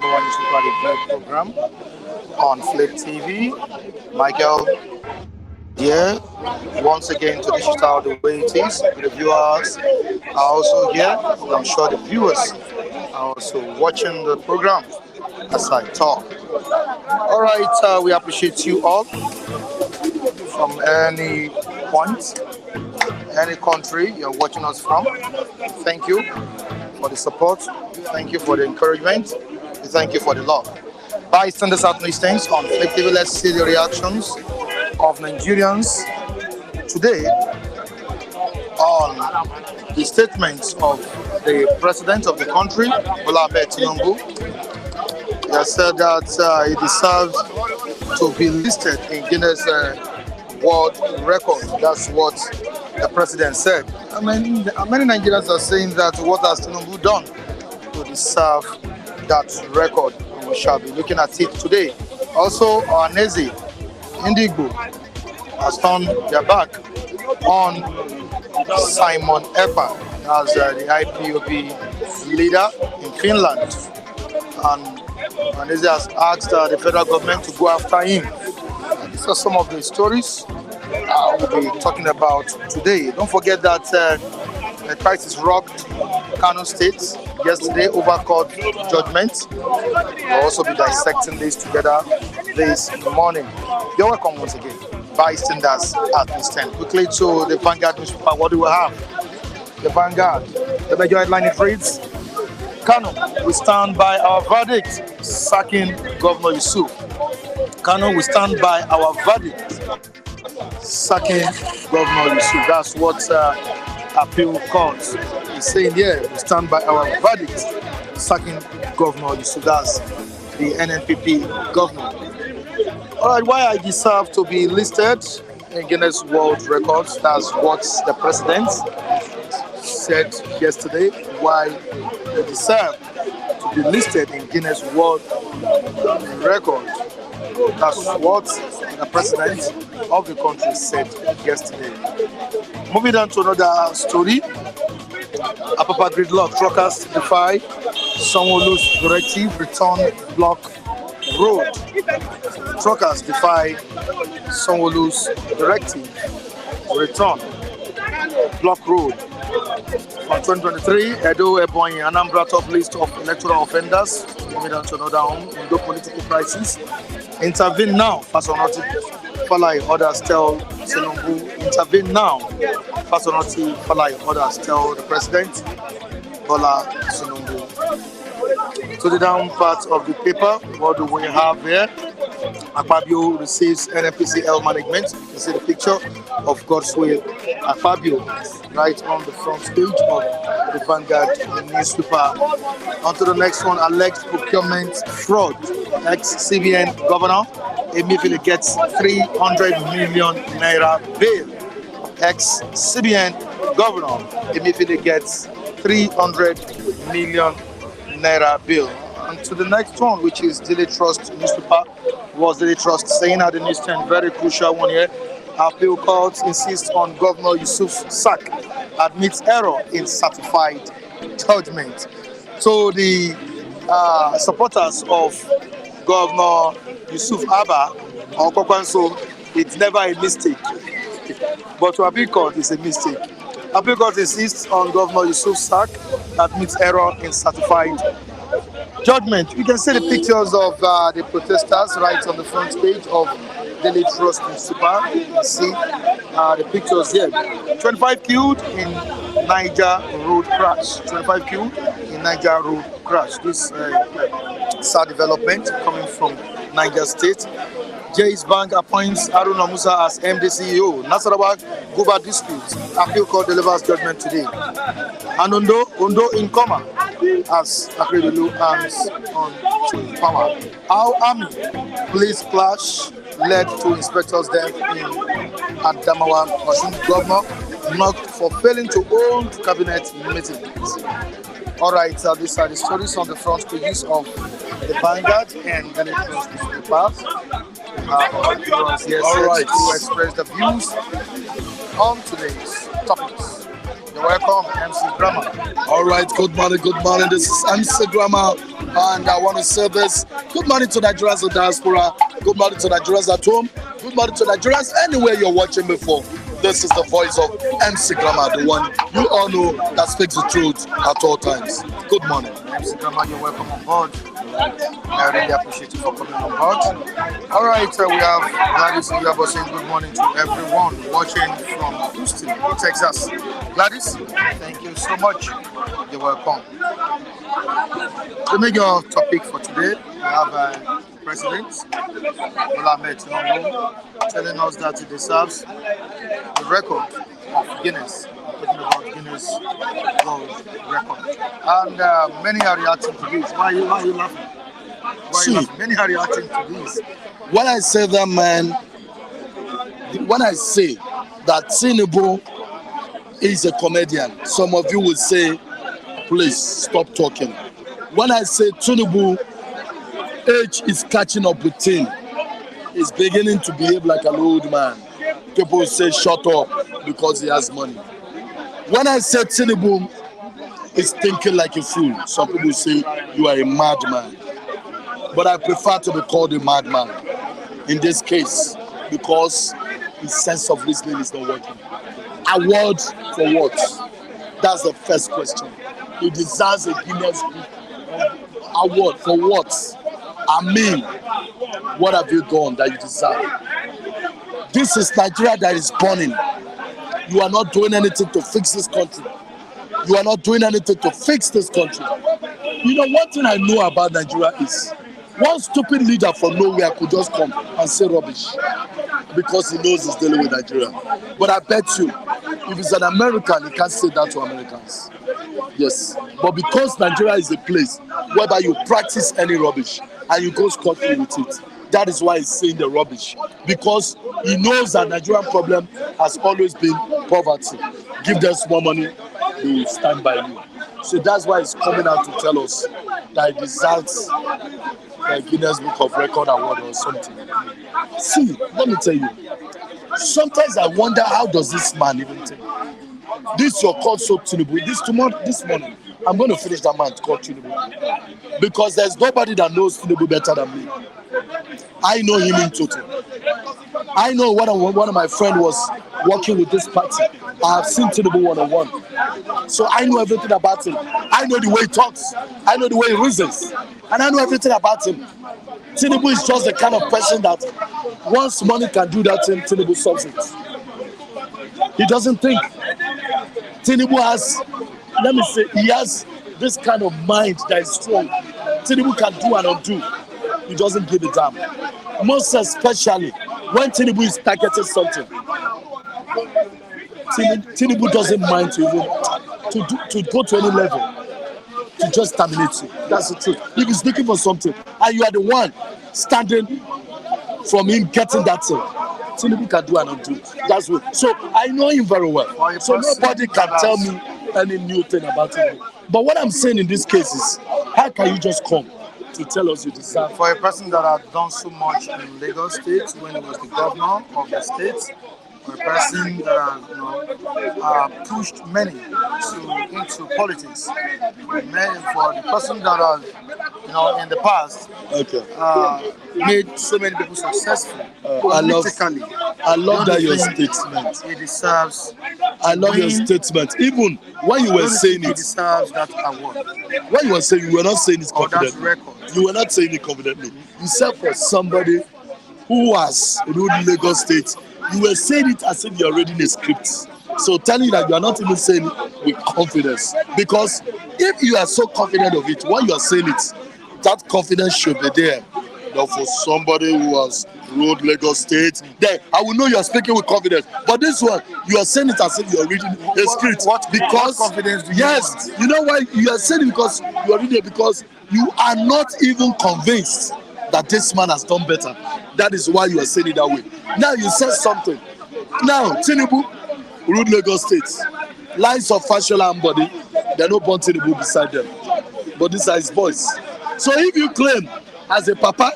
number one newspaper program on Flip TV. Michael, here once again to digital the way it is. The viewers are also here. I'm sure the viewers are also watching the program as I talk. All right, we appreciate you all from any point, any country you're watching us from. Thank you for the support. Thank you for the encouragement. Thank you for the love. Bystanders at Listings on Flip TV. Let's see the reactions of Nigerians today on the statements of the president of the country, Ekpa+Tinubu. He has said that he deserves to be listed in Guinness World Record. That's what the president said. I mean, many Nigerians are saying that what has Tinubu done to deserve that record? And we shall be looking at it today. Also, Ohanaeze Indigo has turned their back on Simon Ekpa as the IPOB leader in Finland. And Ohanaeze has asked the federal government to go after him. And these are some of the stories we'll be talking about today. Don't forget that the crisis rocked Kano State yesterday over court judgment. We'll also be dissecting this together this morning. You're welcome once again. Bystanders at this time. Quickly to the Vanguard newspaper. What do we have? The Vanguard. The major headline it reads, Kano, we stand by our verdict, sacking Governor Yusuf. Kano, we stand by our verdict, sacking Governor Yusuf. That's what appeal court is saying here. We stand by our verdict, sacking Governor Yusuf. That's the NNPP governor. All right, why I deserve to be listed in Guinness World Records. That's what the president said yesterday. Why they deserve to be listed in Guinness World Record. That's what the president of the country said yesterday. Moving on to another story. Apapa gridlock, truckers defy Sanwo-Olu's directive, return block road. Truckers defy Sanwo-Olu's directive, return block road. On 2023, Edo, Ebonyi, Anambra top list of electoral offenders. Moving on to another one, Indo political crisis. Intervene now, Fasonoti Falai, others tell Tinubu. Intervene now, Fasonoti Falai, others tell the president, Bola Tinubu. To the down part of the paper, what do we have here? Akpabio receives NNPCL management. You can see the picture of Godswill Akpabio right on the front page of the Vanguard newspaper. On to the next one, alleged procurement fraud. Ex-CBN governor Emefiele gets 300 million naira bail. Ex-CBN governor Emefiele gets 300 million naira bail. And to the next one, which is Daily Trust newspaper, was Daily Trust saying at the newsstand, very crucial one here. Appeal court insists on Governor Yusuf's sack, admits error in certified judgment. So the supporters of Governor Yusuf Abba or Kokwanso, it's never a mistake. But to appeal court, it's a mistake. Appeal court insists on Governor Yusuf's sack, admits error in certified judgment. You can see the pictures of the protesters right on the front page of Daily Trust newspaper. You can see the pictures here. 25 killed in Niger road crash. 25 killed in Niger road crash. This sad development coming from Niger State. Jay's Bank appoints Haruna Musa as MD CEO. Nasarawa Guba dispute. Appeal court delivers judgment today. And Ondo in coma as Akredolu arms on to power. Our army police clash led to inspectors' death in Adamawa. Governor knocked for failing to hold cabinet meetings. All right, these are the stories on the front pages of the Vanguard and Daily Trust newspapers. Yes, all right, to express the views on today's topics. You're welcome, MC Grammar. All right, good morning, good morning. This is MC Grammar, and I want to say this. Good morning to Nigerians in diaspora. Good morning to Nigerians at home. Good morning to Nigerians anywhere you're watching me from. This is the voice of MC Grammar, the one you all know that speaks the truth at all times. Good morning. MC Grammar, you're welcome on board. I really appreciate you for coming on board. All right, we have Gladys and Yabo saying good morning to everyone watching from Houston, Texas. Gladys, thank you so much. You're welcome. The major topic for today, we have President Ohanaeze telling us that he deserves the record of Guinness. I'm talking about Guinness World Record. And many are reacting to this. Why are you laughing? Many are reacting to this. When I say that, man, when I say that Tinubu is a comedian, some of you will say, please stop talking. When I say Tinubu, age is catching up with him. He's beginning to behave like an old man. People say shut up because he has money. When I say Tinubu is thinking like a fool, some people say you are a madman. But I prefer to be called a madman in this case because his sense of listening is not working. Award for what? That's the first question. He deserves a Guinness Book award for what? I mean, what have you done that you deserve? This is Nigeria that is burning. You are not doing anything to fix this country. You are not doing anything to fix this country. You know, one thing I know about Nigeria is one stupid leader from nowhere could just come and say rubbish because he knows he's dealing with Nigeria. But I bet you, if he's an American, he can't say that to Americans. Yes. But because Nigeria is a place whereby you practice any rubbish and you go scot-free with it, that is why he's saying the rubbish. Because he knows that Nigerian problem has always been poverty. Give them small money, they will stand by you. So that's why he's coming out to tell us that he deserves a Guinness Book of Record award or something. See, let me tell you, sometimes I wonder how does this man even think? This your called so Tinubu. This morning, I'm going to finish that man called Tinubu because there's nobody that knows Tinubu better than me. I know him in total. I know one of my friends was working with this party. I have seen Tinubu one-on-one. So I know everything about him. I know the way he talks. I know the way he reasons. And I know everything about him. Tinubu is just the kind of person that once money can do that thing, Tinubu solves it. He doesn't think. Tinubu has, let me say, he has this kind of mind that is strong. Tinubu can do and undo. He doesn't give a damn. Most especially when Tinubu is targeting something. Tinubu doesn't mind to go to any level to just terminate you. That's the truth. If he's looking for something and you are the one standing from him getting that thing, Tinubu can do and undo. That's what. So I know him very well. So nobody can tell me any new thing about him. But what I'm saying in this case is, how can you just come to tell us you deserve? For a person that had done so much in Lagos State when he was the governor of the state, for a person that pushed many into politics, for the person that has, in the past, made so many people successful politically. I love that your statement. He deserves. I love your statement. Even when you were saying it, he deserves that award. When you were saying, you were not saying it confidently. That record. You were not saying it confidently. You said for somebody who has ruled Lagos State, you were saying it as if you're reading a script. So telling you that you are not even saying it with confidence. Because if you are so confident of it, when you are saying it, that confidence should be there. Now for somebody who has ruled Lagos State, then I will know you are speaking with confidence. But this one, you are saying it as if you are reading a script. What confidence do you want? You know why you are saying it? Because you are reading it because you are not even convinced that this man has done better. That is why you are saying it that way. Now you said something. Now Tinubu ruled Lagos State. Lines of Fashola and body, they no born Tinubu beside them. But these are his boys. So if you claim as a papa,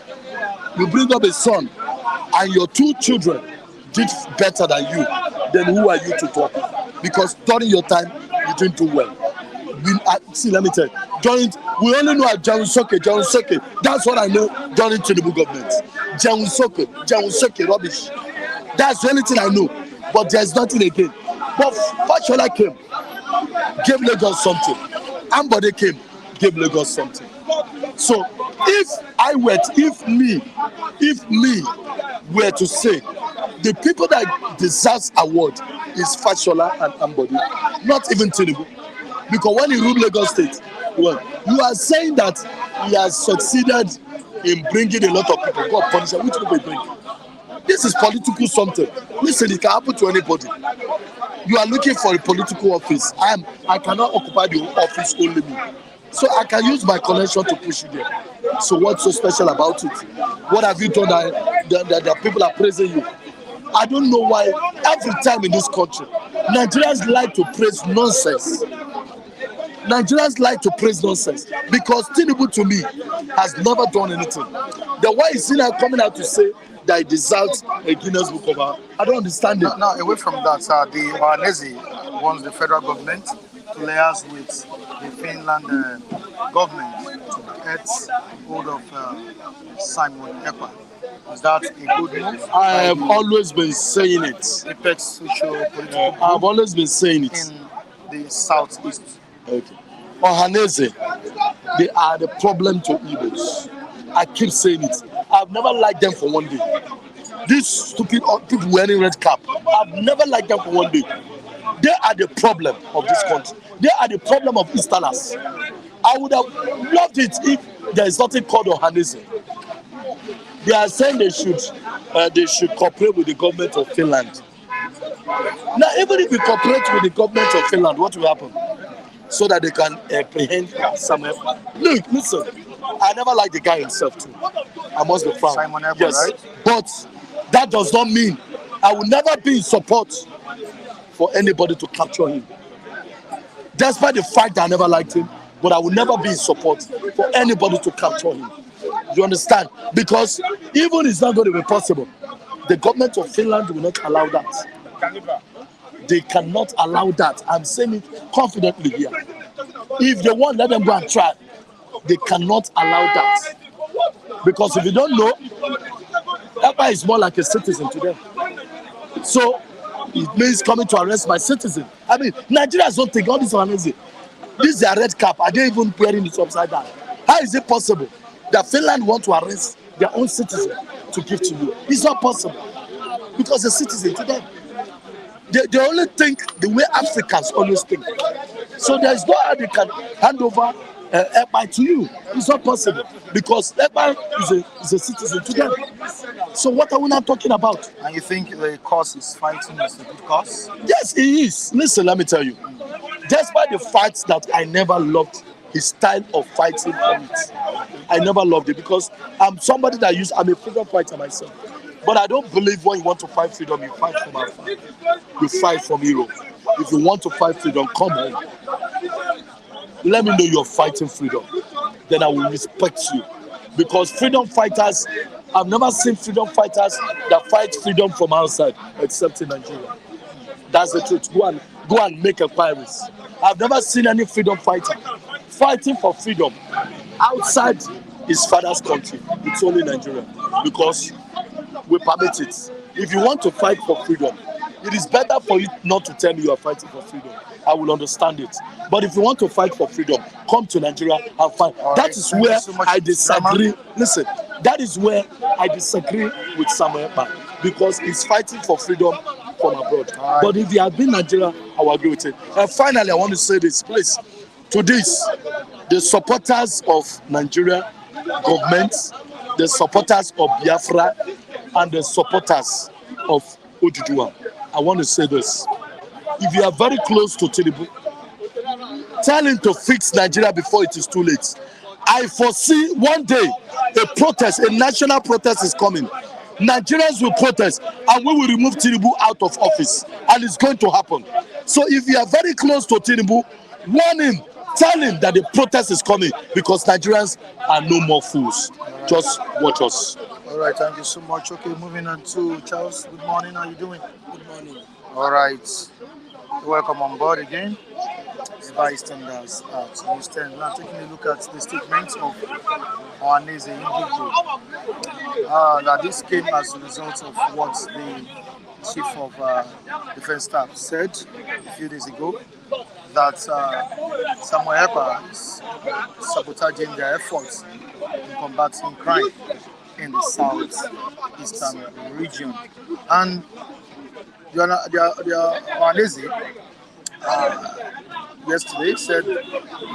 you bring up a son, and your two children did better than you, then who are you to talk? Because during your time, you didn't do well. See, let me tell you. We only know at Jawusoke. That's what I know during Tinubu government. Jawusoke, rubbish. That's the only thing I know. But there's nothing again. But Fashola came, gave Lagos something. Ambode came, gave Lagos something. So if me were to say the people that deserves award is Fashola and Ambode, not even Tinubu. Because when he ruled Lagos State, well, you are saying that he has succeeded in bringing a lot of people. God punish him. Which people he bring? This is political something. Listen, it can happen to anybody. You are looking for a political office. I cannot occupy the office only me. So I can use my connection to push you there. So what's so special about it? What have you done that people are praising you? I don't know why every time in this country, Nigerians like to praise nonsense. Nigerians like to praise nonsense because Tinubu to me has never done anything. The way he's seen her coming out to say that he deserves a Guinness Book of Art, I don't understand it. Now, away from that, the Ohanaeze wants the federal government to liaise with the Finland government to get hold of Simon Ekpa. Is that a good move? I have always been saying it. Apex social political I've always been saying it. In the southeast. Okay. Ohanaeze, they are the problem to Igbos. I keep saying it. I've never liked them for one day. These stupid people wearing red cap, I've never liked them for one day. They are the problem of this country. They are the problem of Easterners. I would have loved it if there is nothing called Ohanaeze. They are saying they should cooperate with the government of Finland. Now, even if we cooperate with the government of Finland, what will happen? So that they can apprehend Samuel. Look, listen, I never liked the guy himself too. I must be frank. Simon Ekpa, yes, right? But that does not mean I will never be in support for anybody to capture him. Despite the fact that I never liked him, but I will never be in support for anybody to capture him. You understand? Because even it's not going to be possible. The government of Finland will not allow that. They cannot allow that. I'm saying it confidently here. If they want, let them go and try. They cannot allow that. Because if you don't know, Ekpa is more like a citizen to them. So it means coming to arrest my citizen. I mean, Nigerians don't think all this Ohanaeze. This is their red cap. Are they even wearing it upside down? How is it possible that Finland want to arrest their own citizen to give to you? It's not possible. Because a citizen to them. They only think the way Africans always think. So there is no how they can hand over Ekpa to you. It's not possible because Ekpa is a citizen to them. So what are we not talking about? And you think the cause is fighting is a good cause? Yes, he is. Listen, let me tell you. Despite the fact that I never loved his style of fighting from it, I never loved it because I'm somebody I'm a freedom fighter myself. But I don't believe when you want to fight freedom, you fight from afar. You fight from Europe. If you want to fight freedom, come home. Let me know you're fighting freedom. Then I will respect you. Because freedom fighters, I've never seen freedom fighters that fight freedom from outside, except in Nigeria. That's the truth. Go and make inquiries. I've never seen any freedom fighter fighting for freedom outside his father's country. It's only Nigeria. Because we permit it. If you want to fight for freedom, it is better for you not to tell me you are fighting for freedom. I will understand it. But if you want to fight for freedom, come to Nigeria and fight. That is where I disagree. Listen, that is where I disagree with Samuel Ekpa because he's fighting for freedom from abroad. But if you have been Nigeria, I will agree with it. And finally, I want to say this, please. To this, the supporters of Nigeria government, the supporters of Biafra, and the supporters of Oduduwa, I want to say this. If you are very close to Tinubu, tell him to fix Nigeria before it is too late. I foresee one day a national protest is coming. Nigerians will protest and we will remove Tinubu out of office. And it's going to happen. So if you are very close to Tinubu, warn him, tell him that the protest is coming because Nigerians are no more fools. Right. Just watch us. All right, thank you so much. Okay, moving on to Charles. Good morning, how are you doing? Good morning. All right, welcome on board again. bystanders at News 10. We are taking a look at the statement of Ohanaeze that this came as a result of what the Chief of Defense Staff said a few days ago, that Samuel Ekpa is sabotaging their efforts in combating crime in the southeastern region. And the Ohanaeze yesterday said the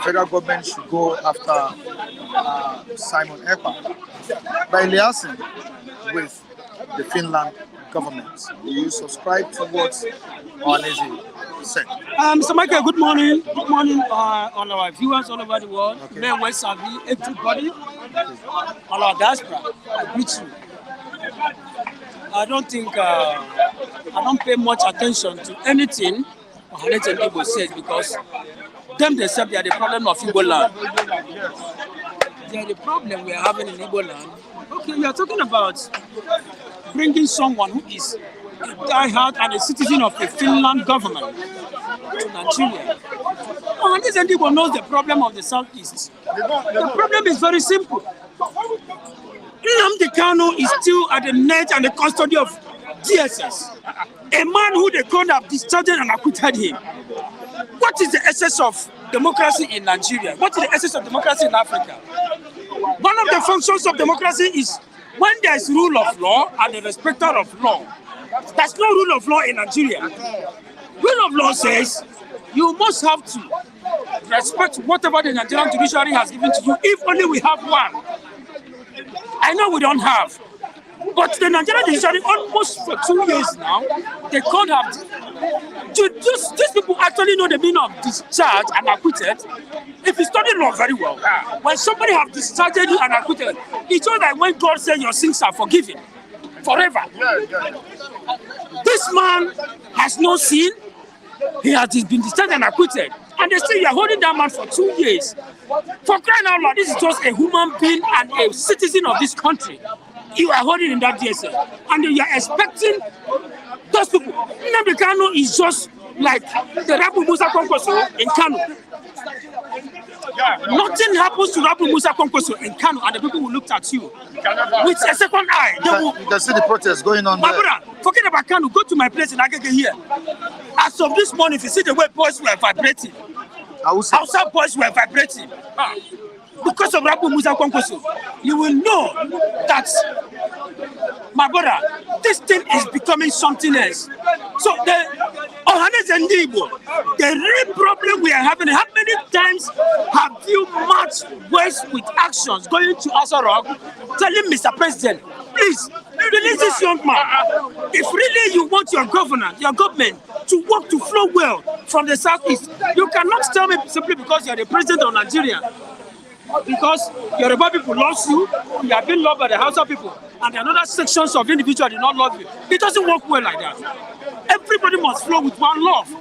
federal government should go after Simon Ekpa by liaising with the Finland government. Do you subscribe to what Ohanaeze said? Mr. Michael, good morning. Good morning, all our viewers all over the world. Okay. Men, West Savi, everybody, all our diaspora. I greet you. I don't think I don't pay much attention to anything Ohanaeze Igbo says, because them themselves, they are the problem of Igbo land. They are the problem we are having in Igbo land. Okay, we are talking about bringing someone who is a diehard and a citizen of the Finland government to Nigeria. Ohanaeze Igbo knows the problem of the southeast. The problem is very simple. Nnamdi Kanu is still at the net and the custody of DSS. A man who they could have discharged and acquitted him. What is the essence of democracy in Nigeria? What is the essence of democracy in Africa? One of the functions of democracy is when there is rule of law and the respecter of law. There's no rule of law in Nigeria. Rule of law says you must have to respect whatever the Nigerian judiciary has given to you, if only we have one. I know we don't have. But the Nigerian judiciary, almost for 2 years now, they can't have. These people actually know the meaning of discharge and acquitted. If you study law very well, when somebody have discharged you and acquitted, it's all like when God says your sins are forgiven forever. This man has no sin. He has been discharged and acquitted. And they say you are holding that man for 2 years. For crying out loud, this is just a human being and a citizen of this country. You are holding in that DSL. And you are expecting those people. Nnamdi Kanu is just like the Rabu Musa Kwankwaso in Kanu. Nothing happens to Rabu Musa Kwankwaso in Kanu, and the people will look at you with a second eye. You can see the protest going on my there. brother, forget about Kanu. Go to my place in Agege here. As of this morning, if you see the way boys were vibrating, outside boys were vibrating. Because of Rabu Musa Kwankwaso, you will know that, my brother, this thing is becoming something else. So the Ohanaeze Igbo, the real problem we are having, how many times have you matched words with actions going to Asarok, telling Mr. President, please, release this young man. If really you want your government to work to flow well from the southeast, you cannot tell me simply because you are the president of Nigeria. Because Yoruba people love you, you have been loved by the Hausa people, and the other sections of individuals do not love you. It doesn't work well like that. Everybody must flow with one love.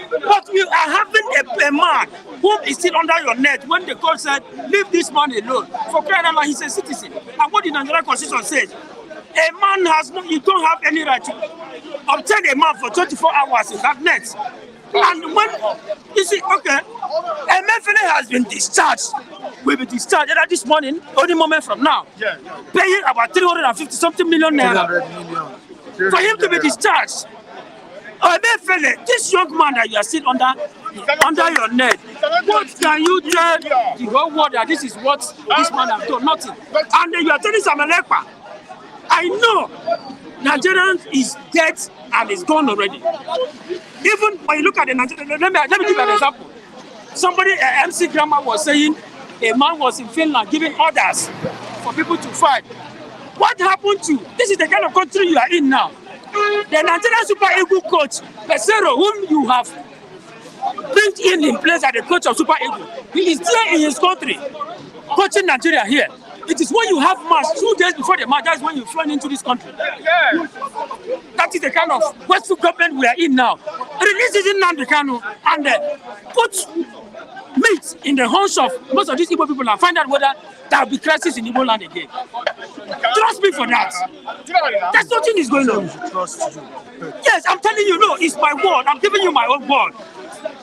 But we are having a man who is still under your net when the court said, leave this man alone. For crying out loud, he's a citizen. And what the Nigerian Constitution says, a man has no, you don't have any right to obtain a man for 24 hours in that net. And when you see, okay, Emefiele has been discharged. Will be discharged either this morning or any moment from now. Paying about 350 something million naira for him to be discharged. Emefiele, this young man that you are sitting under your net, what can you tell the whole world that this is what this man has done? Nothing. And then you are telling Samuel Ekpa, I know Nigerian is dead and is gone already. Even when you look at the Nigerian, let me give an example. Somebody, MC Grandma was saying a man was in Finland giving orders for people to fight. What happened to, this is the kind of country you are in now. The Nigerian Super Eagle coach, Pesero, whom you have brought in place as the coach of Super Eagle, he is there in his country, coaching Nigeria here. It is when you have match 2 days before the match, that's when you fly into this country. That is the kind of wasteful government we are in now. Release this in Nnamdi Kanu and put meat in the horns of most of these Igbo people and find out whether there will be crisis in Igbo land again. Trust me for that. There's nothing is going on. Yes, I'm telling you, no, it's my word. I'm giving you my own word.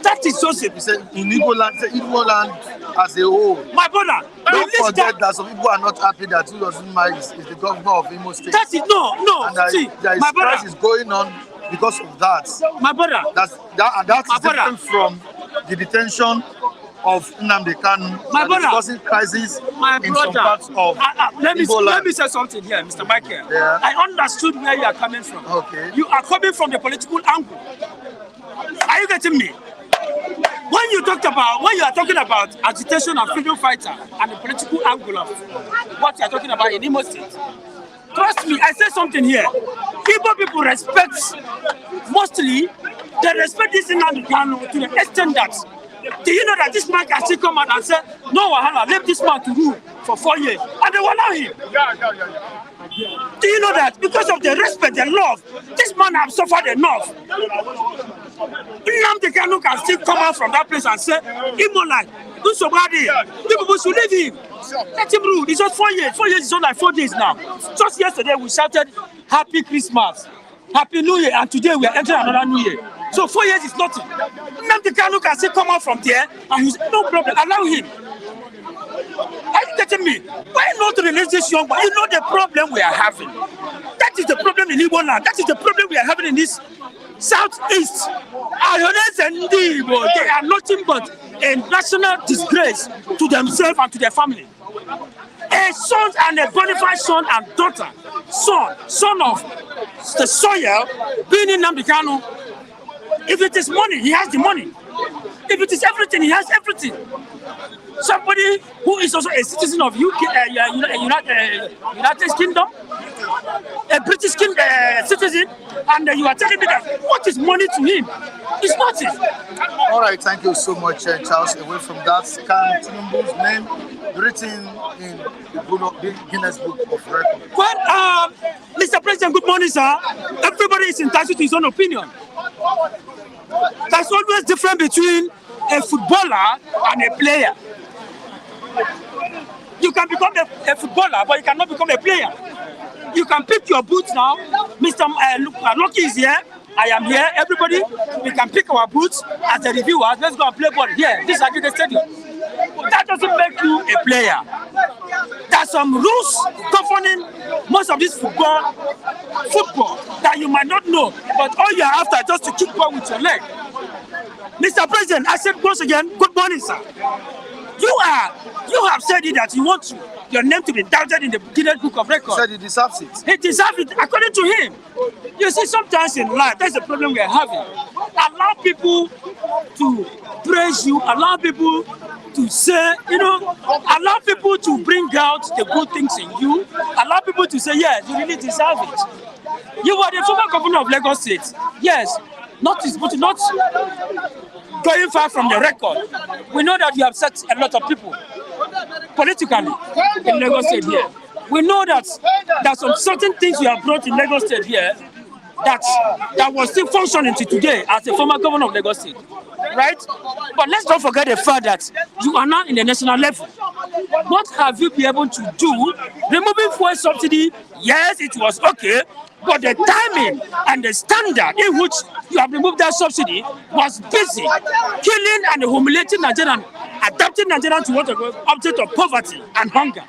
That is Joseph. He said in Igbo land as a whole. My brother, Don't forget that some people are not happy that Uzodinma is the governor of Imo State. That is no. And See, there is my brother crisis going on because of that. My brother. That is different from the detention of Nnamdi Kanu. My brother. Causing crisis in some brother. parts of Let Igbo land. me say something here, Mr. Michael. Yeah. I understood where you are coming from. Okay. You are coming from the political angle. Are you getting me? When you are talking about agitation and freedom fighter and the political angle of what you are talking about in Imo State, trust me, I say something here. Igbo people mostly respect this Nnamdi Kanu to the extent that, do you know that this man can still come out and say, no wahala, leave this man to rule for 4 years, and they will allow him. Do you know that? Because of the respect and love, this man has suffered enough. Nnamdi Kanu can still come out from that place and say, Imola, do somebody, people should leave him. Let him rule. It's just 4 years. 4 years is not like 4 days now. Just yesterday we shouted Happy Christmas, Happy New Year, and today we are entering another New Year. So 4 years is nothing. Nnamdi Kanu can still come out from there and he's no problem. Allow him. Are you getting me? Why not release this young boy? You know the problem we are having. That is the problem in Igbo land. That is the problem we are having in this southeast. Ohanaeze and Igbo, they are nothing but a national disgrace to themselves and to their family. A son and a bona fide son and daughter, son of the soil, being in Nnamdi Kanu. If it is money, he has the money. If it is everything, he has everything. Somebody who is also a citizen of United Kingdom, a British citizen, and you are telling me that what is money to him? It's nothing. All right, thank you so much, Charles. Away from that, can Tinubu's name written in the Guinness Book of Records? Well, Mr. President, good morning, sir. Everybody is entitled to his own opinion. There's always difference between a footballer and a player. You can become a footballer, but you cannot become a player. You can pick your boots now. Mr. Lucky is here. I am here. Everybody, we can pick our boots as the reviewers. Let's go and play ball here. This is Agriculture Stadium. That doesn't make you a player. There's some rules governing most of this football that you might not know, but all you are after is just to kick ball with your leg. Mr. President, I said once again, good morning, sir. You have said it that you want your name to be doubted in the Guinness Book of Records. He said he deserves it. He deserves it according to him. You see, sometimes in life, that's the problem we are having. Allow people to praise you, allow people to say, allow people to bring out the good things in you, allow people to say, yes, you really deserve it. You were the former governor of Lagos State. Yes, not going far from the record. We know that you have set a lot of people politically in Lagos State here. We know that there's some certain things you have brought in Lagos State here that was still functioning to today as a former governor of Lagos State, right? But let's not forget the fact that you are now in the national level. What have you been able to do? Removing fuel subsidy, yes, it was okay, but the timing and the standard in which you have removed that subsidy was busy killing and humiliating Nigerians, adapting Nigerians to what object of poverty and hunger.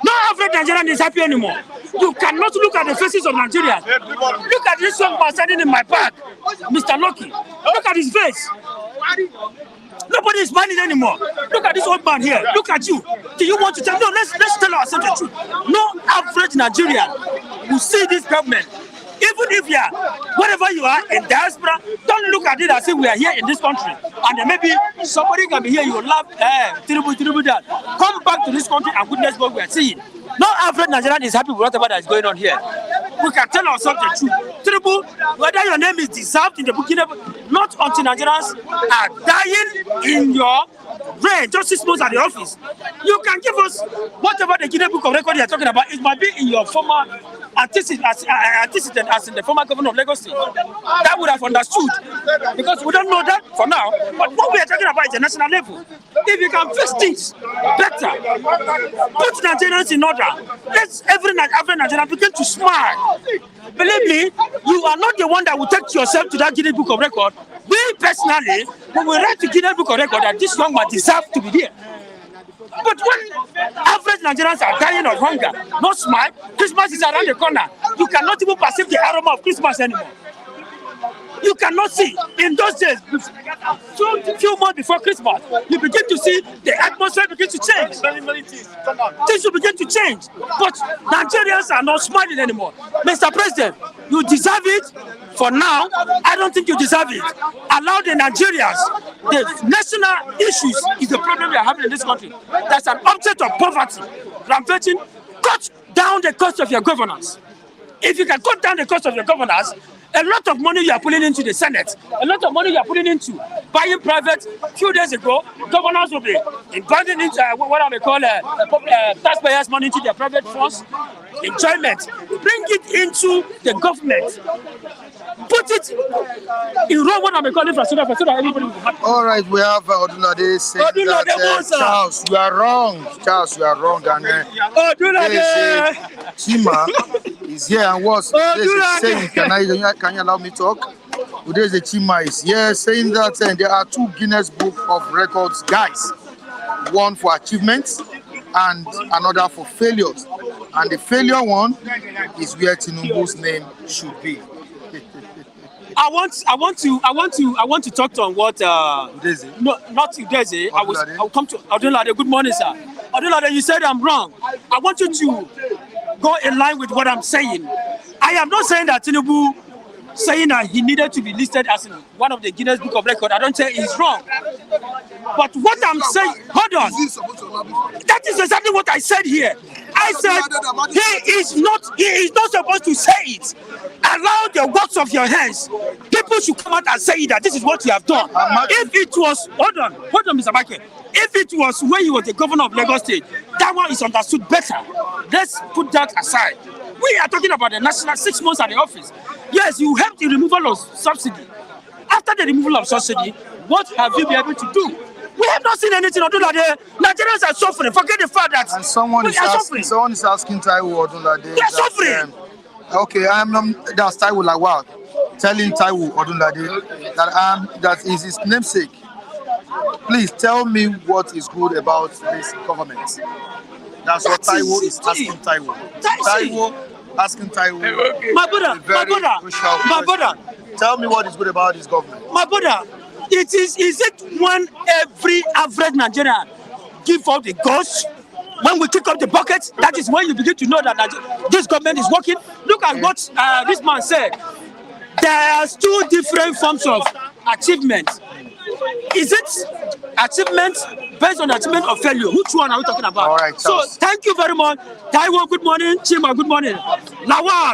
No average Nigerian is happy anymore. You cannot look at the faces of Nigerians. Look at this young man standing in my park, Mr. Lucky. Look at his face. Nobody is smiling anymore. Look at this old man here. Look at you. Do you want to tell? No, let's tell ourselves the truth. No average Nigerian will see this government. Even if you are, whatever you are in diaspora, don't look at it as if we are here in this country. And then maybe somebody can be here, you will laugh, Tinubu that. Come back to this country and witness what we are seeing. No average Nigerian is happy with whatever that is going on here. We can tell ourselves the truth. Tinubu, whether your name is deserved in the Burkina, not until Nigerians are dying in your reign, just 6 months at the office. You can give us whatever the Guinness Book of Records you are talking about. It might be in your former antecedent as in the former governor of Lagos State. That would have understood, because we don't know that for now. But what we are talking about is the national level. If you can fix things better, put Nigerians in order, let every Nigerian begin to smile. Believe me, you are not the one that will take yourself to that Guinness Book of Records We personally, we will write to Guinness Book of Record that this young man deserves to be there. But when average Nigerians are dying of hunger, no smile, Christmas is around the corner. You cannot even perceive the aroma of Christmas anymore. You cannot see. In those days, few months before Christmas, you begin to see the atmosphere begin to change. Things will begin to change. But Nigerians are not smiling anymore. Mr. President, you deserve it. For now, I don't think you deserve it. Allow the Nigerians, the national issues is the problem we are having in this country. That's an object of poverty. Rampaging, cut down the cost of your governance. If you can cut down the cost of your governance, a lot of money you are putting into the Senate, a lot of money you are putting into buying private. A few days ago, governors will be inviting into what I may call taxpayers' money into their private funds. Enjoyment. Bring it into the government. Put it in wrong what I may call infrastructure so that everybody will happy. All right, we have Odunlade saying that Charles, you are wrong. Charles, you are wrong. And Chima is here and what's saying? Can you allow me to talk? Today's the Chima is here saying that there are 2 Guinness Book of Records guys, one for achievements and another for failures. And the failure one is where Tinubu's name should be. I want to talk to on what Udeze. No, not Udeze. I'll come to Odunlade. Good morning, sir. Odunlade, you said I'm wrong. I want you to go in line with what I'm saying. I am not saying that Tinubu saying that he needed to be listed as one of the Guinness Book of Record. I don't say he's wrong. But what I'm saying, hold on. That is exactly what I said here. I said he is not supposed to say it. Allow the works of your hands. People should come out and say that this is what you have done. If it was, hold on, Mr. Mike. If it was when he was the governor of Lagos State, that one is understood better. Let's put that aside. We are talking about the national 6 months at the office. Yes, you helped the removal of subsidy. After the removal of subsidy, what have you been able to do? We have not seen anything. Nigerians are suffering. Forget the fact that someone is asking Taiwo Odunlade. They are suffering. Okay, that's Taiwo Lawal telling Taiwo Odunlade that is his namesake. Please tell me what is good about this government. That's what Taiwo is asking Taiwo. Taiwo asking Taiwo. My brother. Tell me what is good about this government. My brother, is it when every average Nigerian give up the ghost? When we kick up the bucket, that is when you begin to know that this government is working. Look at what this man said. There's 2 different forms of achievement. Is it achievement based on achievement or failure? Which one are we talking about? All right, so thank you very much. Taiwo, good morning. Chima, good morning. Lawal,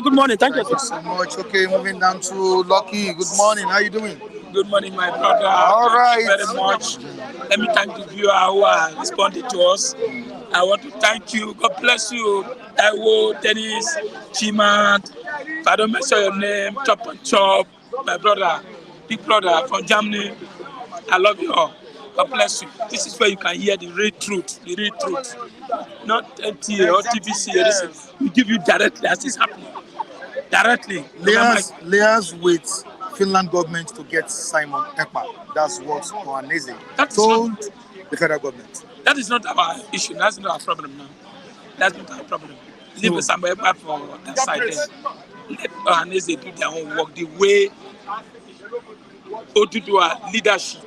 good morning. Thank you so much. Okay, moving down to Lucky. Good morning. How you doing? Good morning, my brother. All right. Thank you very much. Let me thank the viewer who are responding to us. I want to thank you. God bless you. Taiwo, Dennis, Chima. If I don't mention your name, Chop and Chop, my brother, big brother from Germany. I love you all. God bless you. This is where you can hear the real truth. The real truth. Not NTA or TBC or anything. We give you directly as it's happening. Directly. Layers with Finland government to get Simon Ekpa. That's what Ohanaeze told the federal government. That is not our issue. That's not our problem now. That's not our problem. Leave Simon Ekpa for that side there. Let Ohanaeze do their own work the way Oduduwa leadership,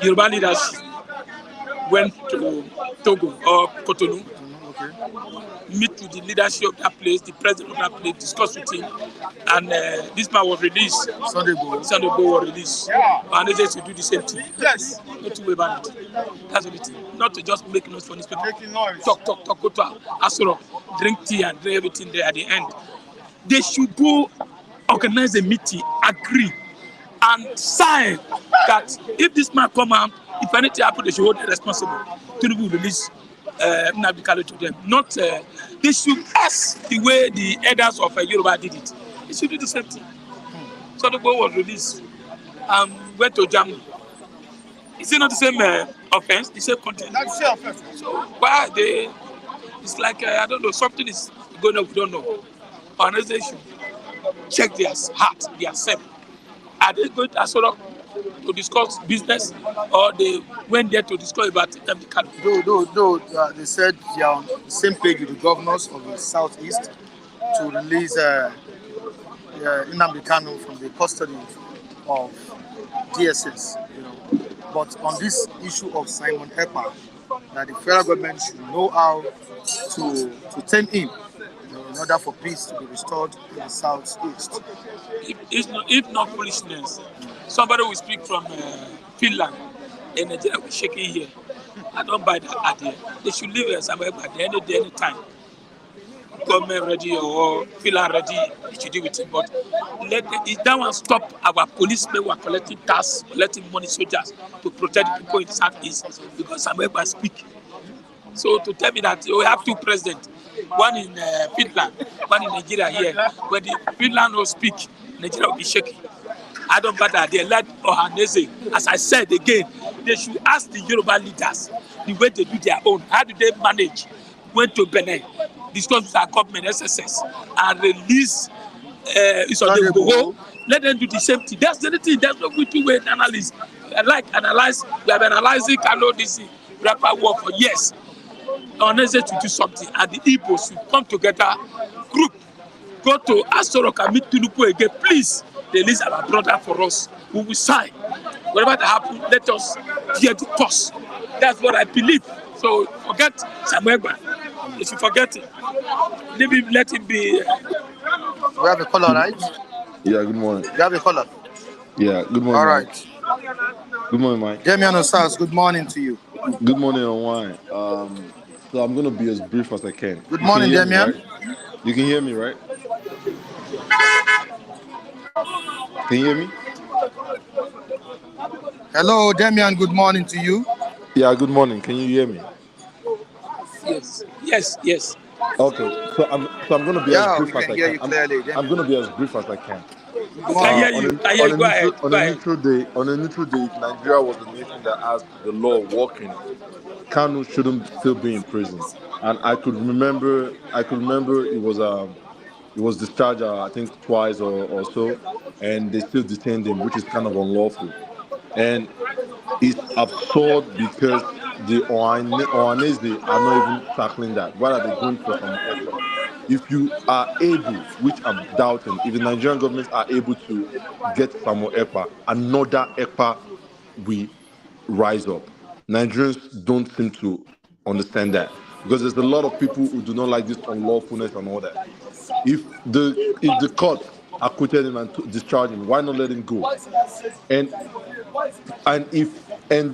Yoruba leadership, went to Togo or Cotonou, meet with the leadership of that place, the president of that place, discuss with him, and this man was released. Sunday was released. And they said to do the same thing. Yes. Not to worry about it. That's the thing. Not to just make noise for these people. Making noise. Talk, go to Asoro, drink tea and drink everything there at the end. They should go organize a meeting, agree, and sign that if this man come out, if anything happens, they should hold them responsible. Tinubu will release Nnamdi Kanu to them. Not they should ask the way the elders of Yoruba did it. They should do the same thing. So the boy was released and went to Germany. Is it not the same offense? The same content? That's the same offense. So why they? It's like I don't know. Something is going on. We don't know. Organization check their heart, their self. Are they going to Asorok to discuss business, or they went there to discuss about Nnamdi Kanu? They said they are on the same page with the governors of the southeast to release Nnamdi Kanu from the custody of DSS. But on this issue of Simon Ekpa, that the federal government should know how to tame him in order for peace to be restored in the southeast. If not foolishness, somebody will speak from Finland and Nigeria will shake it here. I don't buy that idea. They should leave somewhere by the any day, any time. Government ready or Finland ready, they should deal with it. But that one stop our policemen who are collecting tax, collecting money, soldiers to protect the people in the southeast because somewhere by speak. So to tell me that we have two presidents, one in Finland, one in Nigeria here, when the Finland will speak, Nigeria will be shaking. I don't buy that. They let Ohanaeze, as I said again, they should ask the Yoruba leaders the way they do their own. How do they manage? Went to Benin, discuss with our government, SSS, and release Isodebo. Let them do the same thing. That's the only thing. There's no good two-way analysis. We have been analyzing Kano DC rapper war for years. Ohanaeze to do something, and the Igbos should come together, group, go to Asorok and meet Tinubu again. Please release our brother for us. We will sign. Whatever that happens, let us bear the cost. That's what I believe. So forget Samuel. If you forget it, maybe let him be. We have a caller, right? Yeah, good morning. You have a caller? Yeah, good morning. All right. Mike. Good morning, Mike. Damian Osas, good morning to you. Good morning, Onwine. So I'm going to be as brief as I can. Good morning, Damian. Right? You can hear me, right? Can you hear me? Hello, Damian, good morning to you. Yeah, good morning. Can you hear me? Yes. Okay, so I'm going to be as brief as I hear can. you clearly, I'm going to be as brief as I can. I hear you. Go ahead. On a neutral day, if Nigeria was the nation that has the law working, Kanu shouldn't still be in prison. And I could remember it was discharged I think twice or so, and they still detained him, which is kind of unlawful. And it's absurd because the Ohanaeze are not even tackling that. Why are they going for some Ekpa? If you are able, which I'm doubting, if the Nigerian government are able to get Samuel Ekpa, another Ekpa will rise up. Nigerians don't seem to understand that because there's a lot of people who do not like this unlawfulness and all that. If the court acquitted him and discharged him, why not let him go? And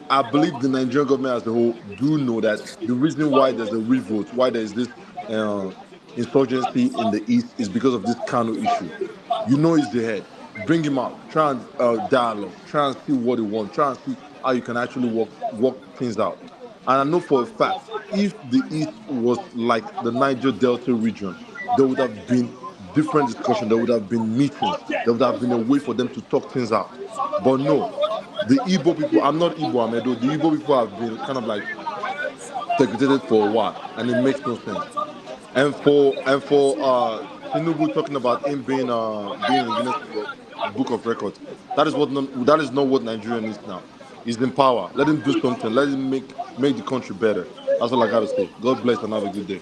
I believe the Nigerian government as a whole do know that the reason why there's a revolt, why there is this insurgency in the east is because of this Kano issue. You know he's the head. Bring him out. Try and dialogue. Try and see what he wants. Try and see how you can actually work things out. And I know for a fact, if the east was like the Niger Delta region, there would have been different discussion. There would have been meetings. There would have been a way for them to talk things out. But no, the Igbo people, I'm not Igbo, Amedo, the Igbo people have been kind of like segregated for a while, and it makes no sense. And for Tinubu talking about him being in Guinness Book of Records, that is not what Nigeria needs now. He's in power. Let him do something. Let him make the country better. That's all I gotta say. God bless and have a good day.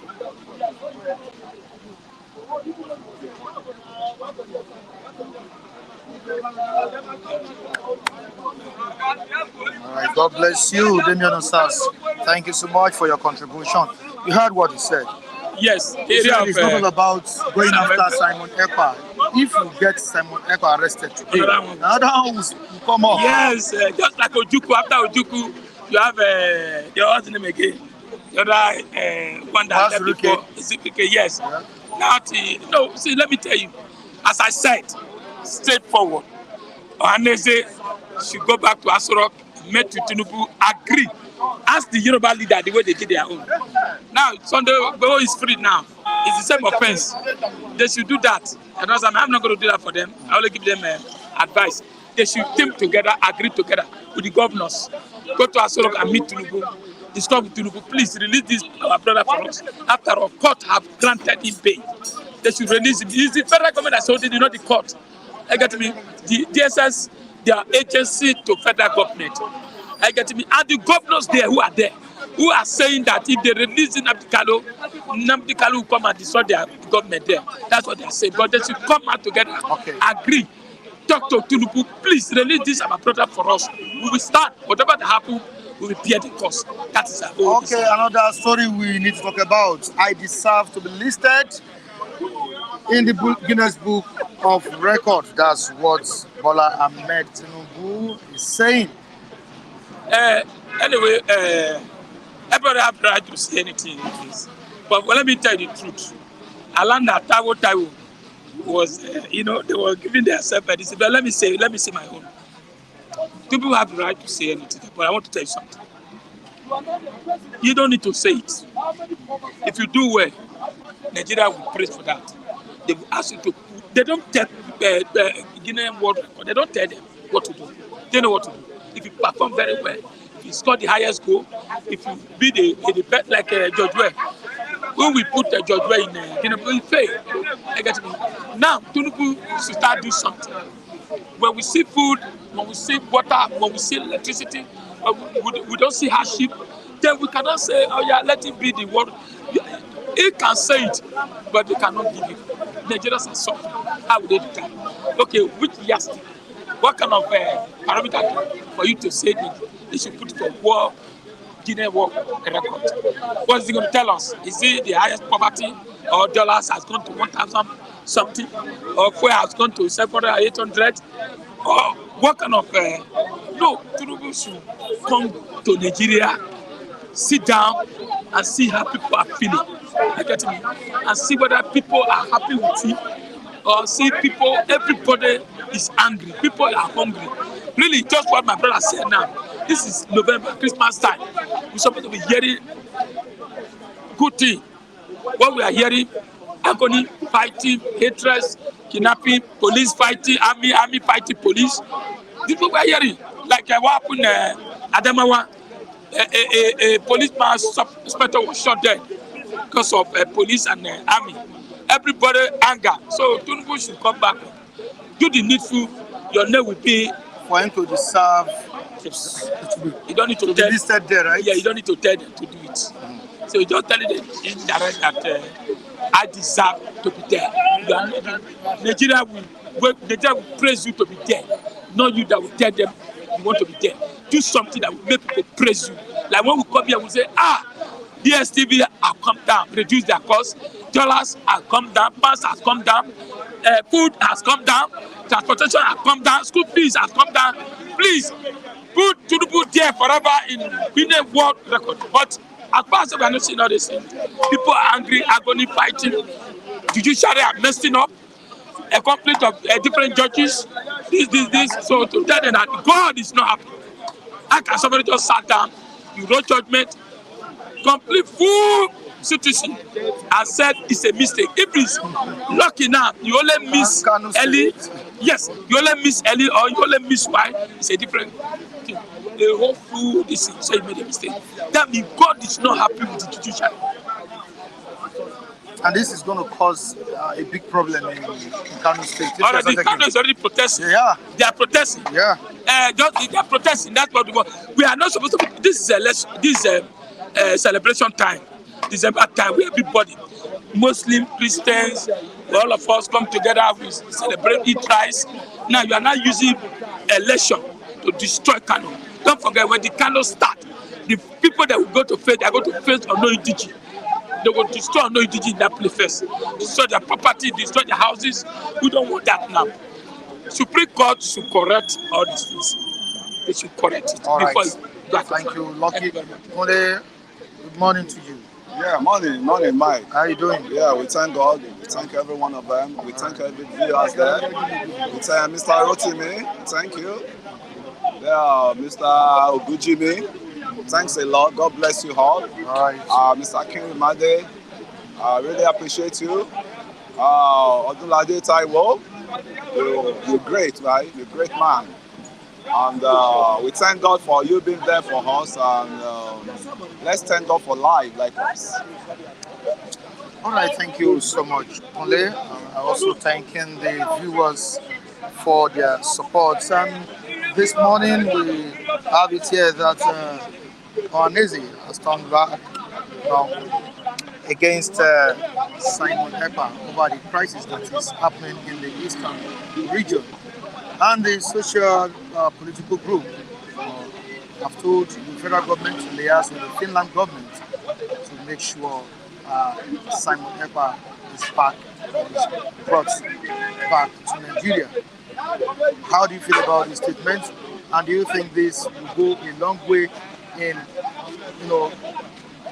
All right, God bless you, Damian Osas. Thank you so much for your contribution. You heard what he said. Yes, It's not all about going after Simon Ekpa. If you get Simon Ekpa arrested today, another one will come up. Yes, just like Ojukwu. After Ojukwu, you have what's the name again? The other one that had before. Yes. Yeah. Now, see, let me tell you. As I said, straightforward. Ohanaeze should go back to Asorok, meet with Tinubu, agree. Ask the Yoruba leader the way they did their own. Now, Sunday Igboho is free now. It's the same offense. They should do that. And I'm not going to do that for them. I only give them advice. They should team together, agree together with the governors. Go to Asorok and meet Tinubu. Discuss with Tinubu. Please release this our brother for us. After all, court have granted him bail. They should release him. It's the federal government that sold it, not the court. I get me. The DSS, their agency to federal government. I get me. And the governors there who are saying that if they release Nnamdi Kanu will come and destroy their government there. That's what they are saying. But they should come out together, agree, talk to Tinubu, please release this our brother for us. We will start. Whatever that happens, we will bear the cost. That is our own. Okay, another story we need to talk about. I deserve to be listed in the Guinness Book of Records. That's what Bola Ahmed Tinubu is saying. Anyway, everybody have the right to say anything in this. But let me tell you the truth. Alanda Taiwo was, they were giving themselves a decision. But let me say my own. People have the right to say anything, but I want to tell you something. You don't need to say it. If you do well, Nigeria will praise for that. They will ask you to. They don't tell Guinean World Record. They don't tell them what to do. They know what to do. If you perform very well, if you score the highest goal, if you be the best like George Weah, when we put George Weah in Guinea, we fail. I get me. Now, Tinubu should start do something. When we see food, when we see water, when we see electricity, we don't see hardship, then we cannot say, oh yeah, let it be the world. He can say it, but they cannot give it. Nigerians are suffering. How would they do that? Okay, which yardstick? What kind of parameter for you to say that they should put it for Guinea World Record? What is he going to tell us? Is it the highest poverty, or dollars has gone to 1,000 something, or fuel has gone to 700 or 800? Or what kind of no, Tinubu should come to Nigeria, sit down and see how people are feeling. I get me, and see whether people are happy with him, or see people, everybody is angry, people are hungry. Really, just what my brother said now. This is November, Christmas time. We're supposed to be hearing good thing. What we are hearing, agony, fighting, hatred, kidnapping, police fighting, army fighting police. This is what we are hearing. Like what happened Adamawa, a policeman inspector was shot dead because of police and army. Everybody anger. So Tinubu should come back, do the needful. Your name will be For him to deserve, you don't need to be tell. listed there, right? Yeah, you don't need to tell them to do it. So you just tell them indirect that I deserve to be there. Nigeria will praise you to be there. Not you that will tell them you want to be there. Do something that will make people praise you. Like when we come here, we say, DSTV have come down, reduce their cost. Dollars have come down, pounds has come down, food has come down, transportation has come down, school fees has come down. Please put Tinubu there forever in Guinness World Record. But as far as we are not seeing all these things, people are angry, agony, fighting. Judiciary are messing up. A conflict of different judges. This. So to tell them that God is not happy. How can somebody just sat down, you wrote judgment, complete full situation, and said it's a mistake? If it's lucky now, you only miss Ellie. Yes, you only miss Ellie or you only miss Y. It's a different thing. The whole full this thing, so you made a mistake. That means God is not happy with the judiciary. And this is going to cause a big problem in Kano State. Already, Kano is already protesting. Yeah. They are protesting. Yeah. They are protesting. That's what we are not supposed to. This is a celebration time. December time where everybody, Muslim, Christians, all of us come together. We celebrate, eat rice. Now you are now using election to destroy Kano. Don't forget when the Kano start, the people that will go to faith, they are going to face Onoidiji. They will destroy Onoidiji in that place first. Destroy their property, destroy their houses. We don't want that now. Supreme Court should correct all these things. They should correct it. All before right. Thank you, Lucky. Good morning to you. Yeah, morning, Mike. How are you doing? Yeah, we thank God. We thank every one of them. We thank every viewers there. We thank Mr. Rotimi. Thank you. Yeah, Mr. Ogujimi. Thanks a lot. God bless you all. Right. Mr. King Made, I really appreciate you. Odunlade Taiwo, you're great, right? You're a great man. And we thank God for you being there for us. And let's thank God for life like us. All right, thank you so much, Ole. I also thanking the viewers for their support. And this morning we have it here that Ohanaeze has turned back against Simon Ekpa over the crisis that is happening in the eastern region. And the social political group have told the federal government to liaise with the Finland government to make sure Simon Ekpa is back, is brought back to Nigeria. How do you feel about this statement? And do you think this will go a long way in,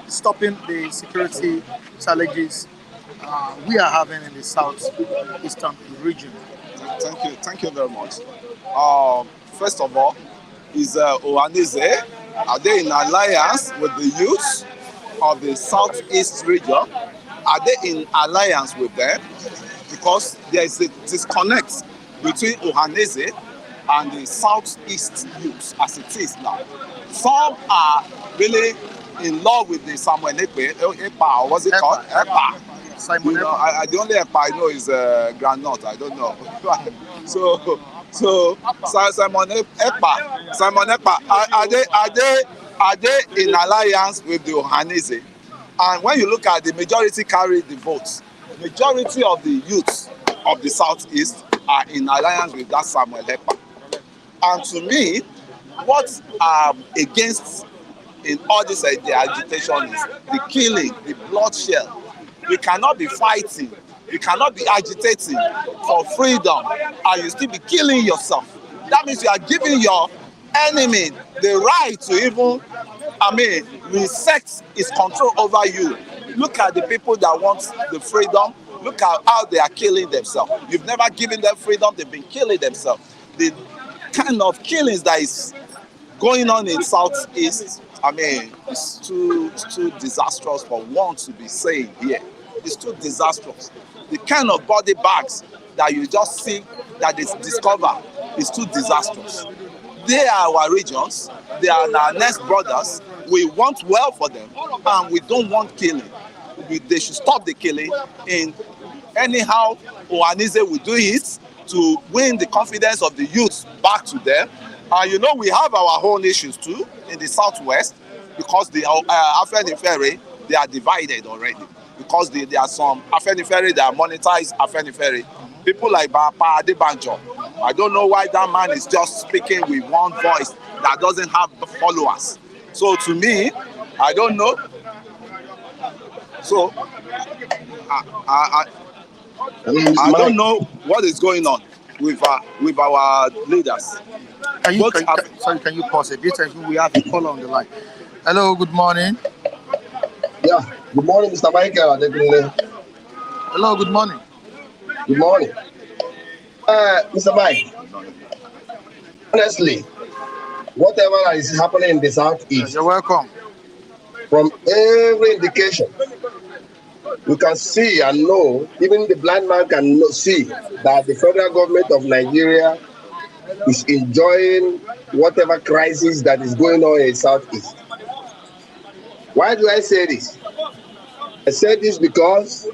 stopping the security challenges we are having in the southeastern region? Thank you very much. First of all, is Ohanaeze, are they in alliance with the youth of the southeast region? Are they in alliance with them? Because there is a disconnect between Ohanaeze and the southeast youth as it is now. Some are really in love with the Samuel Ekpa, or what's it called? Ekpa. Simon Ekpa. The only Ekpa I know is Granot. I don't know. So Simon Ekpa, are they in alliance with the Ohanaeze? And when you look at the majority carry the votes, majority of the youths of the southeast are in alliance with that Samuel Ekpa. And to me, what against in all this the agitation is the killing, the bloodshed. We cannot be fighting, you cannot be agitating for freedom and you still be killing yourself. That means you are giving your enemy the right to even, reset his control over you. Look at the people that want the freedom. Look at how they are killing themselves. You've never given them freedom, they've been killing themselves. The kind of killings that is going on in Southeast, it's too disastrous for one to be saying here. It's too disastrous. The kind of body bags that you just see that is discovered is too disastrous. They are our regions, they are our next brothers. We want well for them and we don't want killing. They should stop the killing. In anyhow Ohanaeze will do it to win the confidence of the youth back to them. And we have our own issues too in the southwest because the Afenifere, they are divided already. Because there are some Afenifere that monetize Afenifere. People like Bapa Adebanjo. I don't know why that man is just speaking with one voice that doesn't have followers. So to me, I don't know. So I don't know what is going on with our leaders. Can you pause a bit? We have a caller on the line. Hello, good morning. Yeah, good morning, Mr. Michael. Hello, good morning. Good morning. Mr. Mike, honestly, whatever is happening in the southeast, you're welcome. From every indication, you can see and know, even the blind man can see that the federal government of Nigeria is enjoying whatever crisis that is going on in the southeast. Why do I say this? I say this because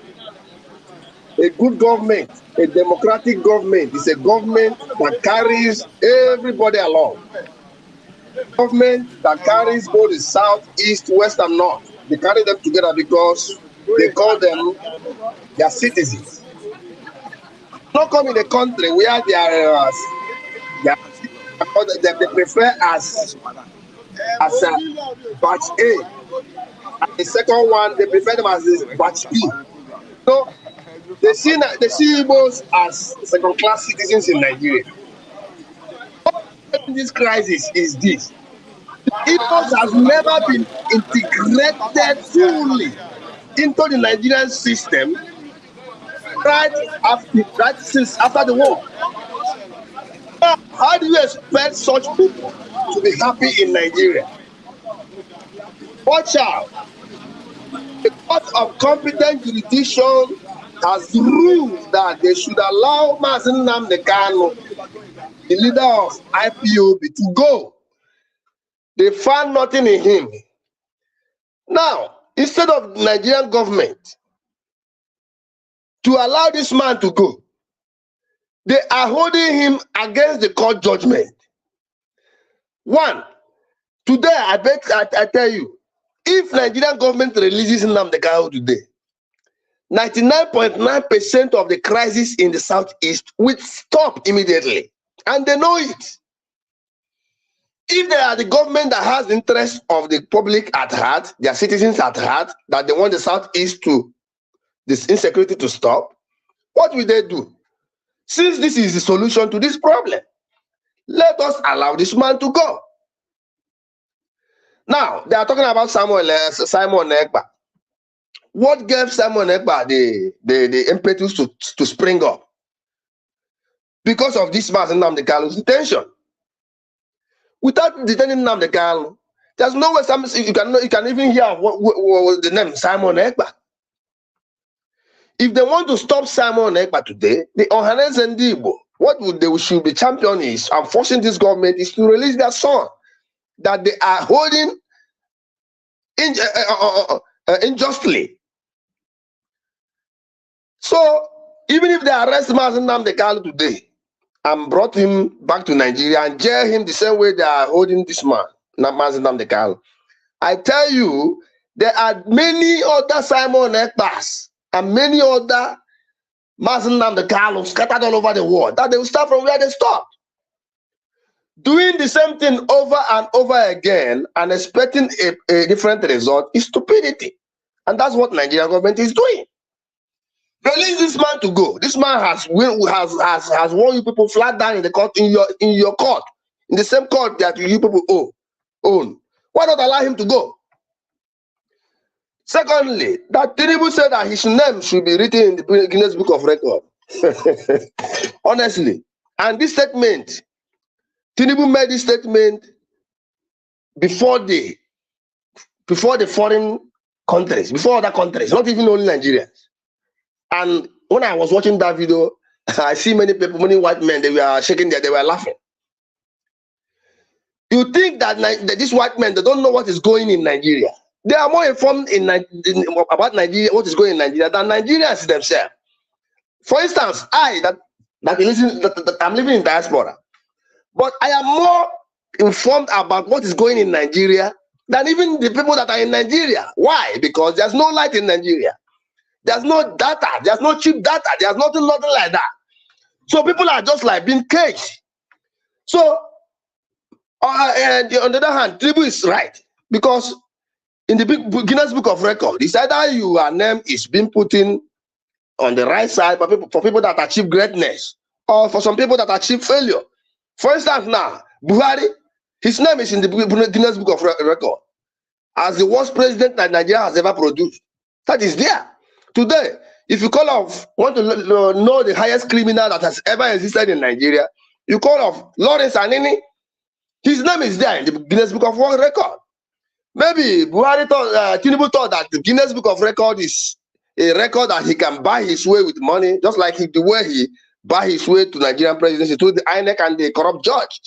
a good government, a democratic government, is a government that carries everybody along. Government that carries both the south, east, west, and north. They carry them together because they call them their citizens. Not come in a country where they prefer as batch A. And the second one, they prefer them as batch B. So they see Igbos as second-class citizens in Nigeria. This crisis is this. Igbos has never been integrated fully into the Nigerian system since after the war. How do you expect such people to be happy in Nigeria? Watch out. The Court of Competent Jurisdiction has ruled that they should allow Mazen Nnamdi Kanu, the leader of IPOB, to go. They found nothing in him. Now, instead of the Nigerian government to allow this man to go, They are holding him against the court judgment. One, today, I tell you, if Nigerian government releases Nnamdi Kanu today, 99.9% of the crisis in the southeast will stop immediately, and they know it. If they are the government that has the interest of the public at heart, their citizens at heart, that they want the southeast to this insecurity to stop, what will they do? Since this is the solution to this problem, let us allow this man to go. Now, they are talking about Simon Ekpa. What gave Simon Ekpa the impetus to spring up? Because of this man's Nnamdi Kanu's detention. Without detaining Nnamdi Kanu, there's no way you can even hear what the name Simon Ekpa. If they want to stop Simon Ekpa today, the Ohanaeze and Igbo, what they should be championing is, and forcing this government, is to release their son that they are holding unjustly. So even if they arrest Mazi Nnamdi Kanu today and brought him back to Nigeria and jail him the same way they are holding this man, Mazi Nnamdi Kanu, I tell you, there are many other Simon Ekpas and many other Mazi Nnamdi Kanu scattered all over the world that they will start from where they stopped. Doing the same thing over and over again and expecting a different result is stupidity. And that's what Nigerian government is doing. Release this man to go. This man has won you people flat down in the court, in your court, in the same court that you people own. Why not allow him to go? Secondly, that Tinubu said that his name should be written in the Guinness Book of Record. Honestly. And this statement, Tinubu made this statement before the foreign countries, before other countries, not even only Nigerians. And when I was watching that video, I see many people, many white men, they were shaking they were laughing. You think that these white men, they don't know what is going in Nigeria. They are more informed about Nigeria, what is going in Nigeria, than Nigerians themselves. For instance, I'm living in diaspora, but I am more informed about what is going in Nigeria than even the people that are in Nigeria. Why? Because there's no light in Nigeria. There's no data. There's no cheap data. There's nothing like that. So people are just like being caged. So, and on the other hand, Tinubu is right, because in the Guinness Book of Record, it's either your name is being put in on the right side for people that achieve greatness, or for some people that achieve failure. For instance, now Buhari, his name is in the Guinness Book of Record as the worst president that Nigeria has ever produced. That is there. Today, if you want to know the highest criminal that has ever existed in Nigeria, you call of Lawrence Anini. His name is there in the Guinness Book of World Record. Maybe Tinubu thought that the Guinness Book of Record is a record that he can buy his way with money, just like the way he buy his way to Nigerian presidency through the INEC and the corrupt judge.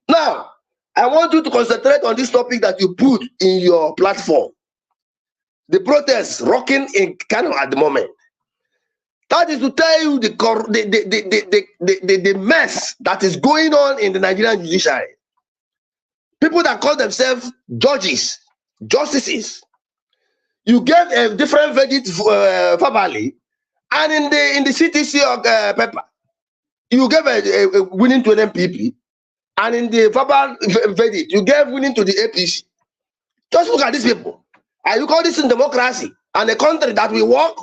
Now, I want you to concentrate on this topic that you put in your platform. The protests rocking in Kano at the moment. That is to tell you the mess that is going on in the Nigerian judiciary. People that call themselves judges, justices. You get a different verdict verbally, and in the CTC of paper, you give a winning to an MPP, and in the verbal verdict, you give winning to the APC. Just look at these people. And you call this in democracy and a country that we work?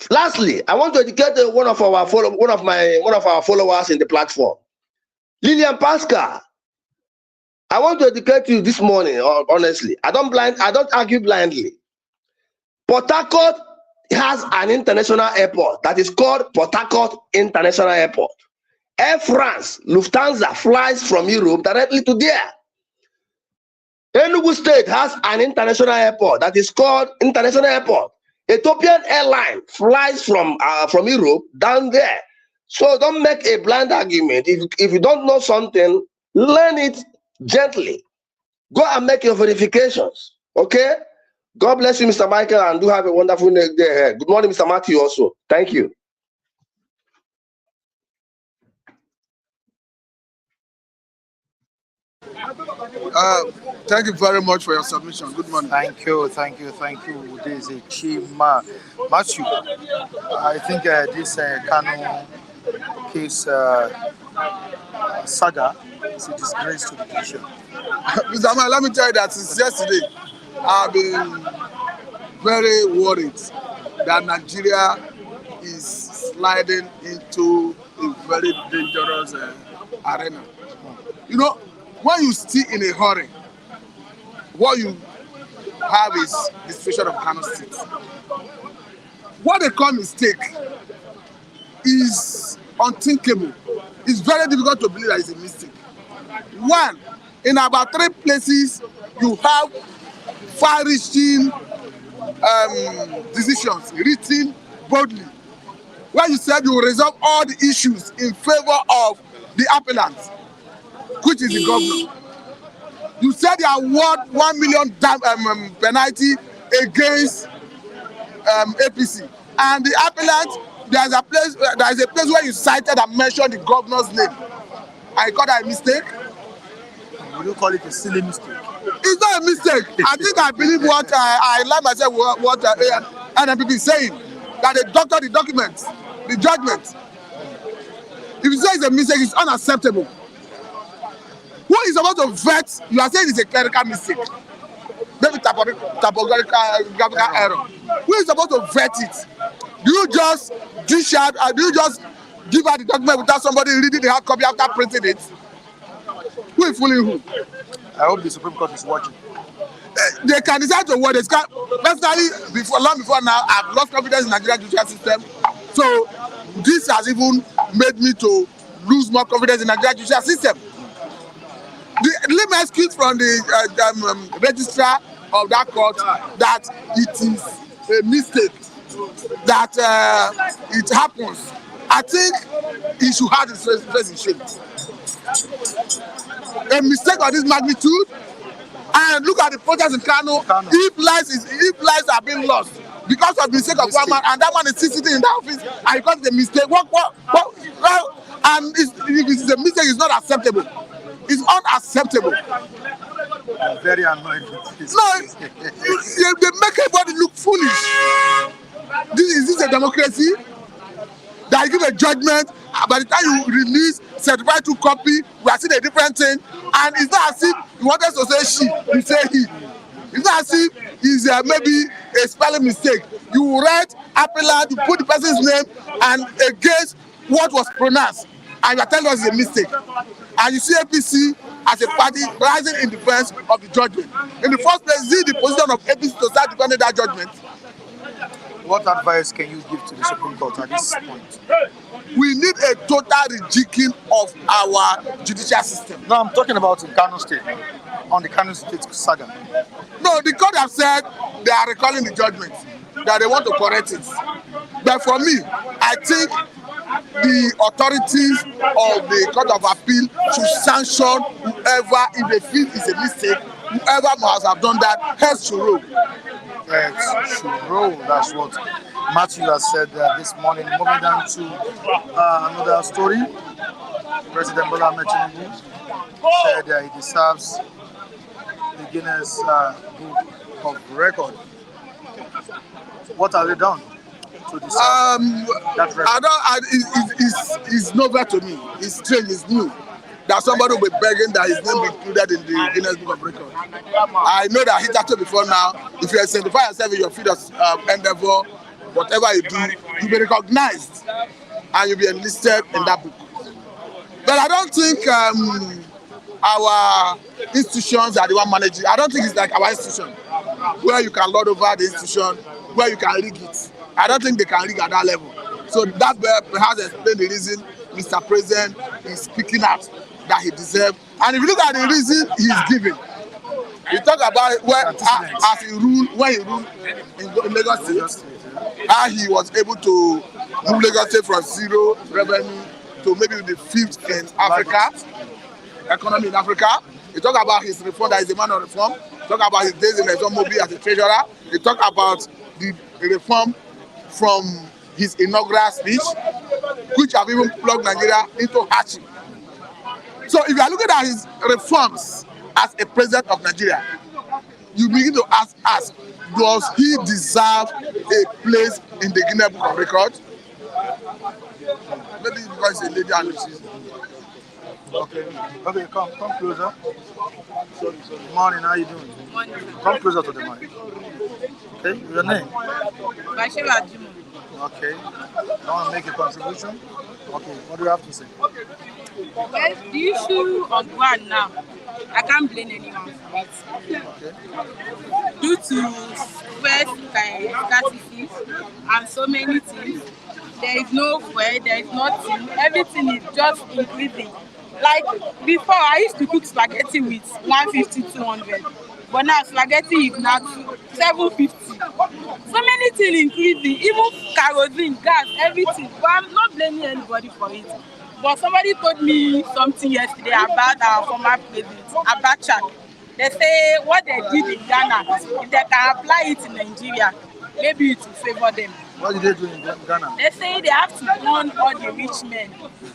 Lastly, I want to educate one of our followers in the platform, Lillian Pascal. I want to educate you this morning. Honestly, I don't argue blindly. Port Harcourt has an international airport that is called Port Harcourt International Airport. Air France, Lufthansa flies from Europe directly to there. Enugu State has an international airport that is called International Airport. Ethiopian Airline flies from Europe down there. So don't make a blind argument. If you don't know something, learn it gently. Go and make your verifications. Okay? God bless you, Mr. Michael, and do have a wonderful day ahead. Good morning, Mr. Matthew, also. Thank you. Thank you very much for your submission. Good morning. Thank you. This is Chima Matthew. I think this Kano case saga is a disgrace to the nation. Mr. Man, let me tell you that since yesterday, I've been very worried that Nigeria is sliding into a very dangerous arena. You know, when you stay in a hurry, what you have is the situation of Kano State. What they call mistake is unthinkable. It's very difficult to believe that it's a mistake. One, in about 3 places, you have far-reaching decisions written boldly, where you said you will resolve all the issues in favor of the appellant, which is the governor. You said you award 1 million penalty against APC, and the appellant, there is a place where you cited and mentioned the governor's name. I call that a mistake. Would you call it a silly mistake? It's not a mistake. I believe what I like myself what NNPP is saying, that they doctor the documents, the judgment. If you say it's a mistake, it's unacceptable. Who is about to vet? You are saying it's a clerical mistake, maybe typographical error. Who is about to vet it? Do you just dish out, or do you just give out the document without somebody reading the hard copy after printing it? Who is fooling who? I hope the Supreme Court is watching. They can decide to what they can. Personally, long before now, I've lost confidence in the Nigerian judicial system. So this has even made me to lose more confidence in the Nigerian judicial system. Let me excuse from the registrar of that court that it is a mistake, that it happens. I think he should have his face in shame. A mistake of this magnitude, and look at the protests in Kano. If lives are being lost because of the mistake of one man, and that man is sitting in the office and it becomes a mistake. And if it's a mistake, it's not acceptable. It's unacceptable. I'm very annoyed with this. No, they make everybody look foolish. Is this a democracy? That you give a judgment, by the time you release certified to copy, we are seeing a different thing, and it's not as if you wanted to say she, you say he. It's not as if it's maybe a spelling mistake. You write appellant, you put the person's name and against what was pronounced, and you are telling us it's a mistake. And you see APC as a party rising in defense of the judgment. In the first place, is it the position of APC to start defending that judgment? What advice can you give to the Supreme Court at this point? We need a total rejigging of our judicial system. No, I'm talking about in Kano State, on the Kano State saga. No, the court have said they are recalling the judgment, that they want to correct it. But for me, I think the authorities of the Court of Appeal should sanction whoever, if they feel it's a mistake, whoever must have done that, heads should roll. Heads should roll, that's what Matthew has said this morning. Moving down to another story, President Ohanaeze said he deserves the Guinness Book of Record. What have they done to deserve that record? It's novel to me. It's strange, it's new. That somebody will be begging that his name be included in the Guinness Book of Records. I know that hitherto before now, if you identify yourself in your field of endeavor, whatever you do, you'll be recognized and you'll be enlisted in that book. But I don't think our institutions are the one managing. I don't think it's like our institution, where you can lord over the institution, where you can rig it. I don't think they can rig at that level. So that perhaps explains the reason Mr. President is speaking out that he deserves. And if you look at the reason he's giving, you talk about as he ruled, when he ruled in Lagos State, how he was able to move Lagos State from zero revenue to maybe the 5th in Africa, economy in Africa. He talk about his reform, that is a man of reform. He talk about his days in ExxonMobil as a treasurer. He talk about the reform from his inaugural speech, which have even plugged Nigeria into hardship. So if you are looking at his reforms as a president of Nigeria, you begin to ask, does he deserve a place in the Guinness Book of Records? Maybe because he's a lady and she's... Okay, come closer. Good morning, how you doing? Morning. Come closer to the mic. Okay, your name? Bashira Jimo. Okay. You want to make a contribution? Okay, what do you have to say? Well, the issue on one now, I can't blame anyone for it. Okay. Due to first scarcity and so many things, there is no fuel, there is nothing, everything is just increasing. Like before, I used to cook spaghetti with 150, 200, but now spaghetti is now 750. So many things increasing, even kerosene, gas, everything. But I'm not blaming anybody for it. But somebody told me something yesterday about our former president, Abacha. They say what they did in Ghana, if they can apply it in Nigeria, maybe it will favor them. What did they do in Ghana? They say they have to burn all the rich men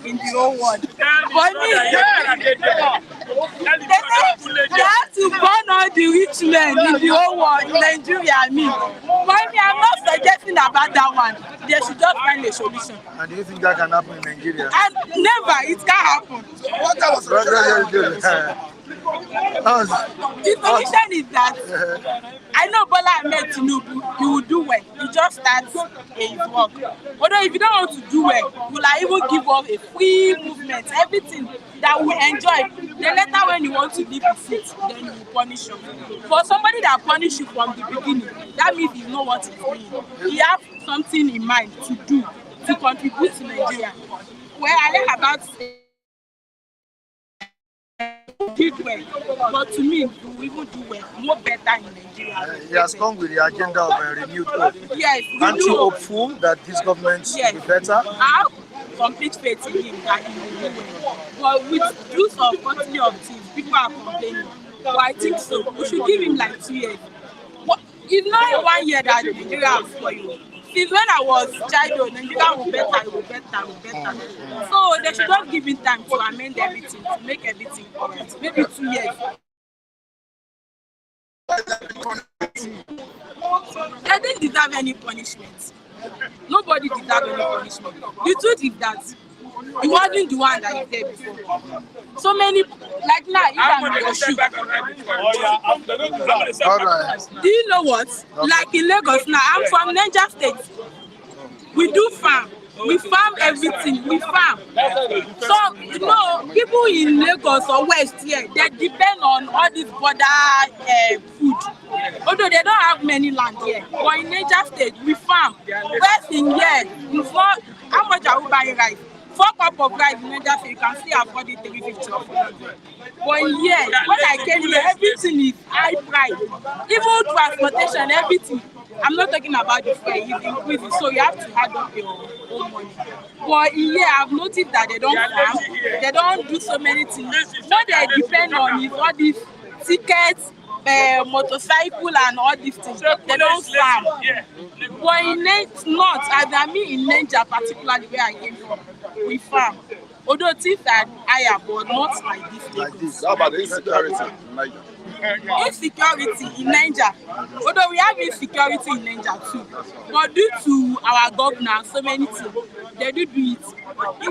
in the whole world. But me, they say they have to burn all the rich men in the whole world, in Nigeria, I mean. But me, I'm not suggesting about that one. They should just find a solution. And do you think that can happen in Nigeria? And never, it can't happen. What kind of solution? The solution is that I know Ekpa+Tinubu, he will do well. He just starts his work. Although if you don't want to do well, you will even give up a free movement, everything that we enjoy. Then later when you want to leave the seat, then you will punish you. For somebody that punish you from the beginning, that means he know what he's doing. He have something in mind to do, to contribute to Nigeria. Well, I like about did well, but to me, we will do well, more better in Nigeria. He has come with the agenda of a renewed hope. Yes, Aren't you hopeful that this government will be better? I have complete faith in him that he will do well. But with use of quantity of things, people are complaining. But I think so. We should give him like 2 years. But it's not 1 year that Nigeria has for you. Since when I was childhood, Nigeria will better. So they should just give him time to amend everything, to make everything correct. Maybe 2 years. They didn't deserve any punishment. Nobody deserves any punishment. The truth is that he wasn't the one that is there before. So many, like now, if I'm in your shoe. Do you know what? Like in Lagos now, I'm from Niger State. We do farm. We farm everything. We farm. So, you know, people in Lagos or West here, they depend on all this border food. Although they don't have many land here. But in Niger State, we farm. West in here, how much are we buying rice? 4 cups of rice in Niger State, you can still afford it 350 or 400. But here, when I came here, everything is high price. Even transportation, everything. I'm not talking about the fare, it's increasing, so you have to add up your own money. But in here, I've noticed that they don't farm, they don't do so many things. What they depend on is all these tickets, motorcycle and all these things. They don't farm. But in North, as I mean in Niger, particularly where I came from, we farm. Although things are higher, but not like this. How about the insecurity in Niger? Insecurity in Niger. Although we have insecurity in Niger too. But due to our governor, so many things, they do it.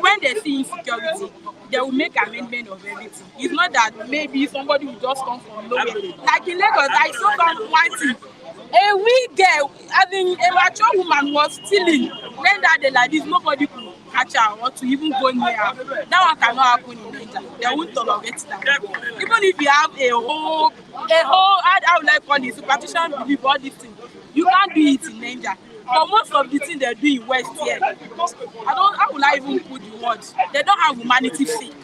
When they see insecurity, they will make amendment of everything. It's not that maybe somebody will just come from nowhere. Like in Lagos, I saw one thing. A weak girl, I think a mature woman was stealing. Then that day like this, nobody could catch her or to even go near her. That one cannot happen in Nigeria. They won't tolerate that. Even if you have a whole, how would I call it, superstition, belief, all these things, you can't do it in Nigeria. But most of the things they do in West here, how will I even put the words? They don't have humanity faith.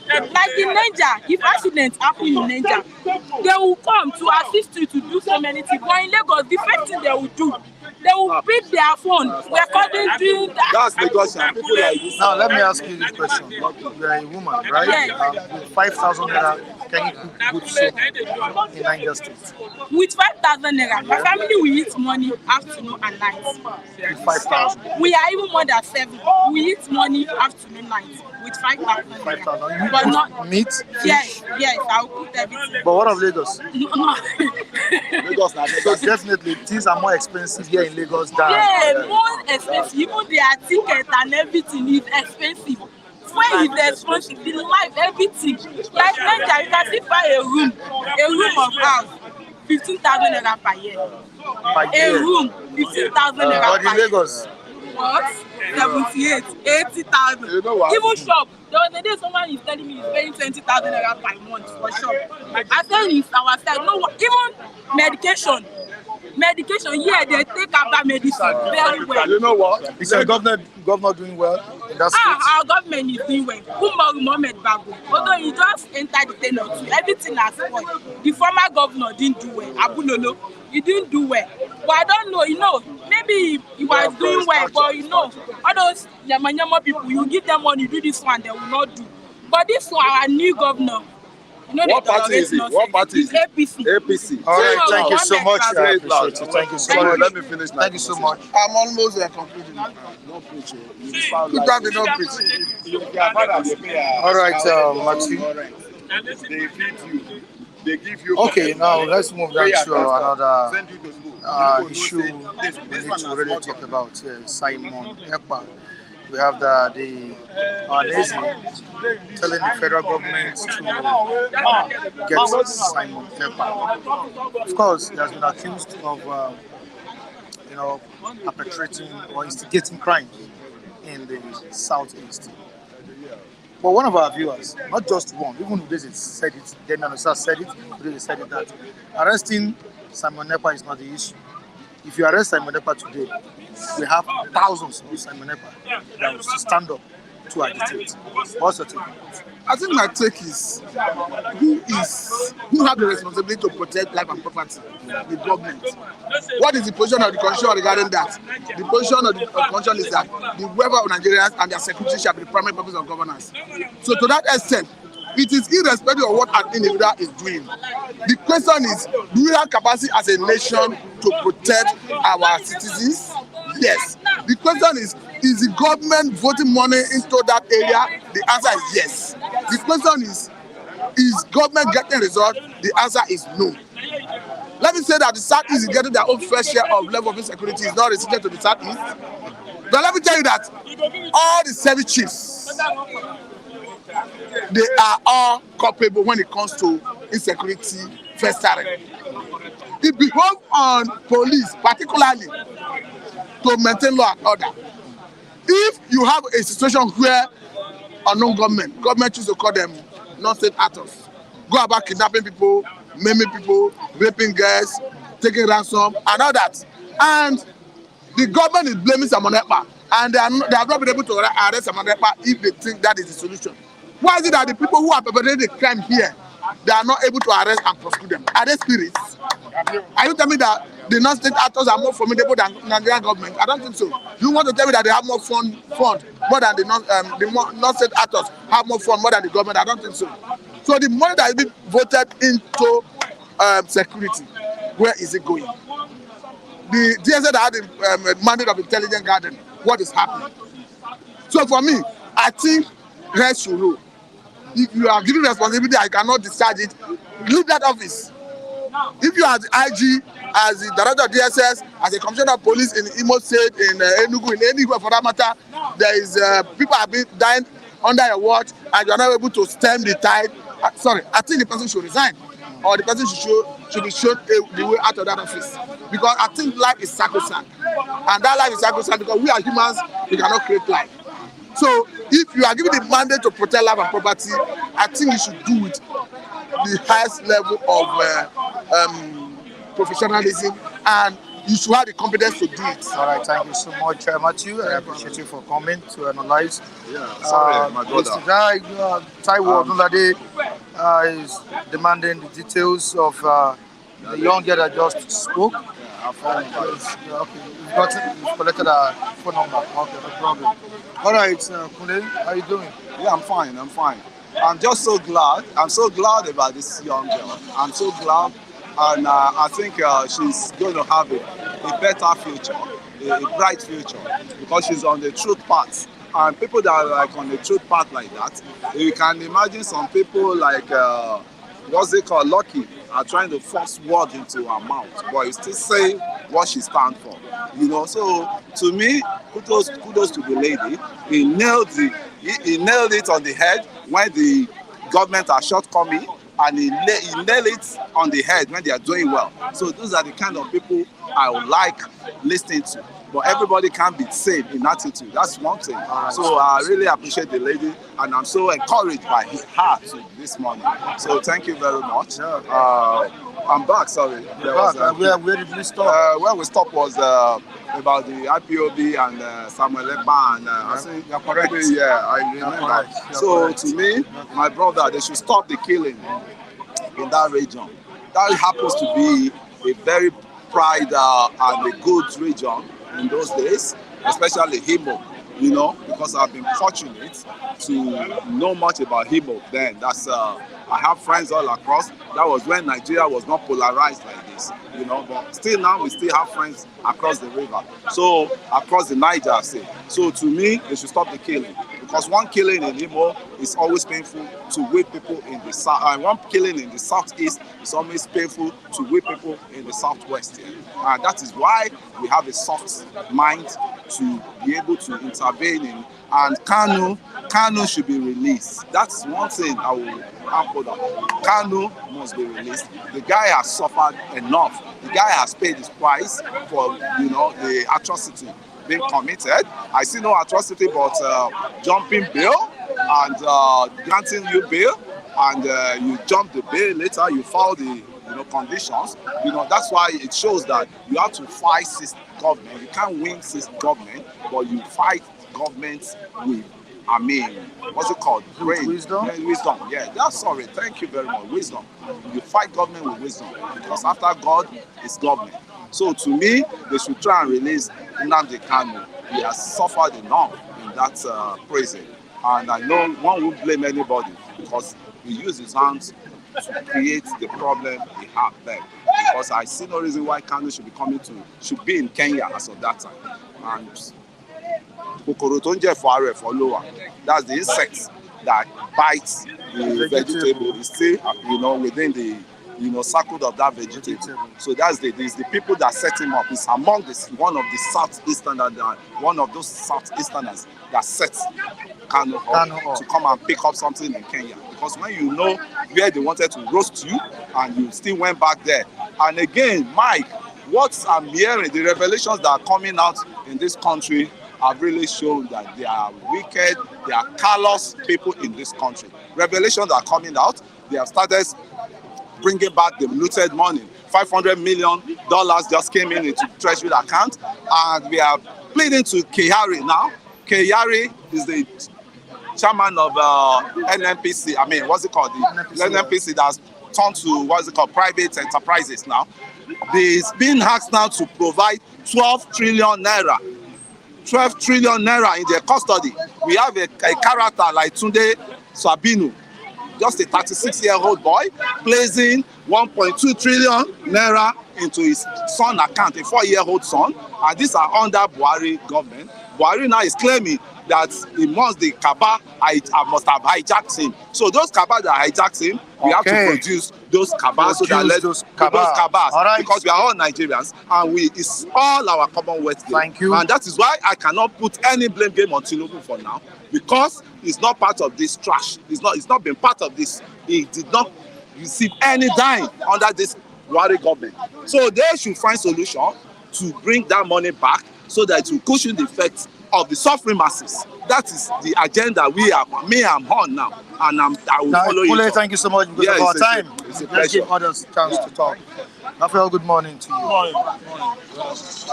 Like in Niger, if accidents happen in Niger, they will come to assist you to do so many things. But in Lagos, the first thing they will do, they will pick their phone, recording doing that. That's because people like this. Now, let me ask you this question. You are a woman, right? Yes. With 5,000 naira can you cook good soup in Niger State? With 5,000 naira, my family will eat morning, afternoon, and night. With 5,000. We are even more than 7. We eat morning, afternoon, night with 5,000 naira. 5,000. You But cook not meat? yes, yes, I'll cook everything. But what of Lagos? No. So definitely things are more expensive here in Lagos than Yeah, more expensive. Even their ticket and everything is expensive. Fuel is expensive. The life, everything. Like Nigeria, you can still buy a room of house, 15,000 naira per year. per A year. room, 15,000 naira But per in year. Lagos, What? 78, 80,000. You know what? Even shop. There was a day someone is telling me he's paying 20,000 naira per month for shop. I said it's our side. No, even medication. Medication, yeah, they take after medicine very well. You know what? is your governor doing well in that state? Our government is doing well. Umaru Mohammed Bago, although he just entered the tenure too, everything has spoiled. The former governor didn't do well. Abulolo, he didn't do well. But I don't know, maybe he was doing well, but all those yama people, you give them money, do this one, they will not do. But this one, our new governor, What party is it? What party is It's it? APC. APC. All right, So, thank you so much. I Say it appreciate loud. it. Thank you so Sorry, much. let me finish. Thank you so much. I'm almost concluding. Good time, don't preach. All right, Matthew. They feed you. They give you. Okay, now let's move down to another Send you to school. issue we need to really talk about. Simon Ekpa. We have the Ohanaeze telling the federal government to get Simon Ekpa. Of course, he has been accused of, perpetrating or instigating crime in the southeast. But one of our viewers, not just one, even Udeze said it, then Anasa said it, Udeze said it, that arresting Simon Ekpa is not the issue. If you arrest Simon Ekpa today, we have thousands of Simon Ekpa that will stand up to agitate. What's your take? I think my take is who have the responsibility to protect life and property? The government. What is the position of the constitution regarding that? The position of the constitution is that the welfare of Nigerians and their security shall be the primary purpose of governance. So to that extent, it is irrespective of what an individual is doing. The question is, do we have capacity as a nation to protect our citizens? Yes. The question is the government voting money into that area? The answer is yes. The question is government getting results? The answer is no. Let me say that the Southeast is getting their own fair share of level of insecurity. It's not restricted to the Southeast. But let me tell you that all the service chiefs, they are all culpable when it comes to insecurity festering. It behoves on police, particularly, to maintain law and order. If you have a situation where unknown government choose to call them non-state actors, go about kidnapping people, maiming people, raping girls, taking ransom, and all that, and the government is blaming Simon Ekpa, and they have not been able to arrest Simon Ekpa if they think that is the solution. Why is it that the people who are perpetrating the crime here, they are not able to arrest and prosecute them? Are they spirits? Are you telling me that the non-state actors are more formidable than Nigerian government? I don't think so. You want to tell me that they have more fund more than the non-state actors have more fund more than the government? I don't think so. So the money that is being voted into security, where is it going? The DSA that had the mandate of intelligence garden, what is happening? So for me, I think heads should rule. If you are given responsibility, I cannot discharge it. Leave that office. If you are the IG, as the director of DSS, as a commissioner of police in Imo State, in Enugu, in anywhere for that matter, there is people have been dying under your watch, and you are not able to stem the tide. I think the person should resign, or the person should be shown the way out of that office, because I think life is sacrosanct, and that life is sacrosanct because we are humans, we cannot create life. So if you are given the mandate to protect life and property, I think you should do it the highest level of professionalism, and you should have the competence to do it. All right, thank you so much, Matthew. I appreciate you for coming to analyze. Yeah, sorry, my brother. This guy, Taiwo Odunlade, is demanding the details of the young girl that just spoke. Okay, you've collected a phone number. Okay, no problem. All right, Kunle, how are you doing? Yeah, I'm fine. I'm just so glad. I'm so glad about this young girl. I'm so glad, and I think she's going to have a better future, a bright future, because she's on the truth path. And people that are like on the truth path like that, you can imagine some people like what's it called, Lucky, are trying to force word into her mouth, but you still say what she stands for. You know, so to me, kudos to the lady. He nailed it on the head when the government are shortcoming, and he nailed it on the head when they are doing well. So those are the kind of people I would like listening to. But everybody can't be the same in attitude. That's one thing. So I really appreciate the lady, and I'm so encouraged by her this morning. So thank you very much. I'm back. Sorry. Where did we stop? Where we stopped was about the IPOB and Samuel Ekpa, and I think you're correct. Yeah, I remember. So to me, my brother, they should stop the killing in that region. That happens to be a very pride and a good region in those days, especially Igbo, you know, because I've been fortunate to know much about Igbo then. That's I have friends all across. That was when Nigeria was not polarized like this, you know, but still now we still have friends across the river, so across the Niger State. So to me, they should stop the killing, because one killing in Igbo is always painful to we people in the south, and one killing in the southeast is always painful to we people in the southwest. And that is why we have a soft mind to be able to intervene in. And Kanu should be released. That's one thing I will put on. Kanu must be released. The guy has suffered enough. The guy has paid his price for, you know, the atrocity being committed. I see no atrocity but jumping bail and granting you bail, and you jump the bail later, you file the conditions. You know, that's why it shows that you have to fight system government. You can't win system government, but you fight government with, I mean, what's it called? Brain. Wisdom? Wisdom, yeah. That's sorry. Thank you very much. Wisdom. You fight government with wisdom, because after God is government. So to me, they should try and release Nnamdi Kanu. He has suffered enough in that prison. And I know one won't blame anybody, because he used his hands to create the problem he had there. Because I see no reason why Kanu should be in Kenya as of that time. And that's the insects that bites the vegetable. It's still, within the circle of that vegetable. So that's the people that set him up. It's among one of those southeasterners that set Kanu up to come and pick up something in Kenya. Because when you know where they wanted to roast you, and you still went back there. And again, Mike, what I'm hearing, the revelations that are coming out in this country have really shown that they are wicked, they are callous people in this country. Revelations are coming out. They have started bringing back the looted money. $500 million just came into treasury account, and we are pleading to Kyari now. Kyari is the chairman of NNPC. I mean, what's it called? The NNPC that's turned to private enterprises now. He's being asked now to provide 12 trillion naira. 12 trillion naira in their custody. We have a character like Tunde Sabinu, just a 36-year-old boy, placing 1.2 trillion naira into his son account, a 4-year-old son, and these are under Buhari government. Buhari now is claiming that the Kaba must have hijacked him. So those Kaba that hijacked him, we have to produce those Kaba, so that those Kabas, right. Because we are all Nigerians, and it's all our Commonwealth game. Thank you. And that is why I cannot put any blame game on Tinubu for now, because he's not part of this trash. He's not been part of this. He did not receive any dime under this Buhari government. So they should find solution to bring that money back, so that it will cushion the effects of the suffering masses. That is the agenda I'm on now, and I will follow it. Thank you so much because of our time. It's a Let's give others a chance to talk. Raphael, good morning to you. Good morning.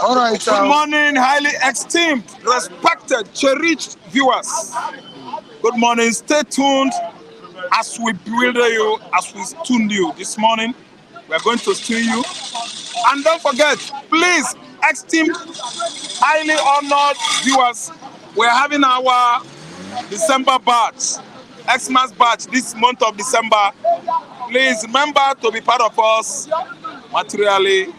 All right. Good morning, highly esteemed, respected, cherished viewers. Good morning. Stay tuned as we build you, as we tune you this morning. We're going to tune you. And don't forget, please, esteemed, highly honored viewers, we're having our December batch. Xmas batch this month of December. Please remember to be part of us materially.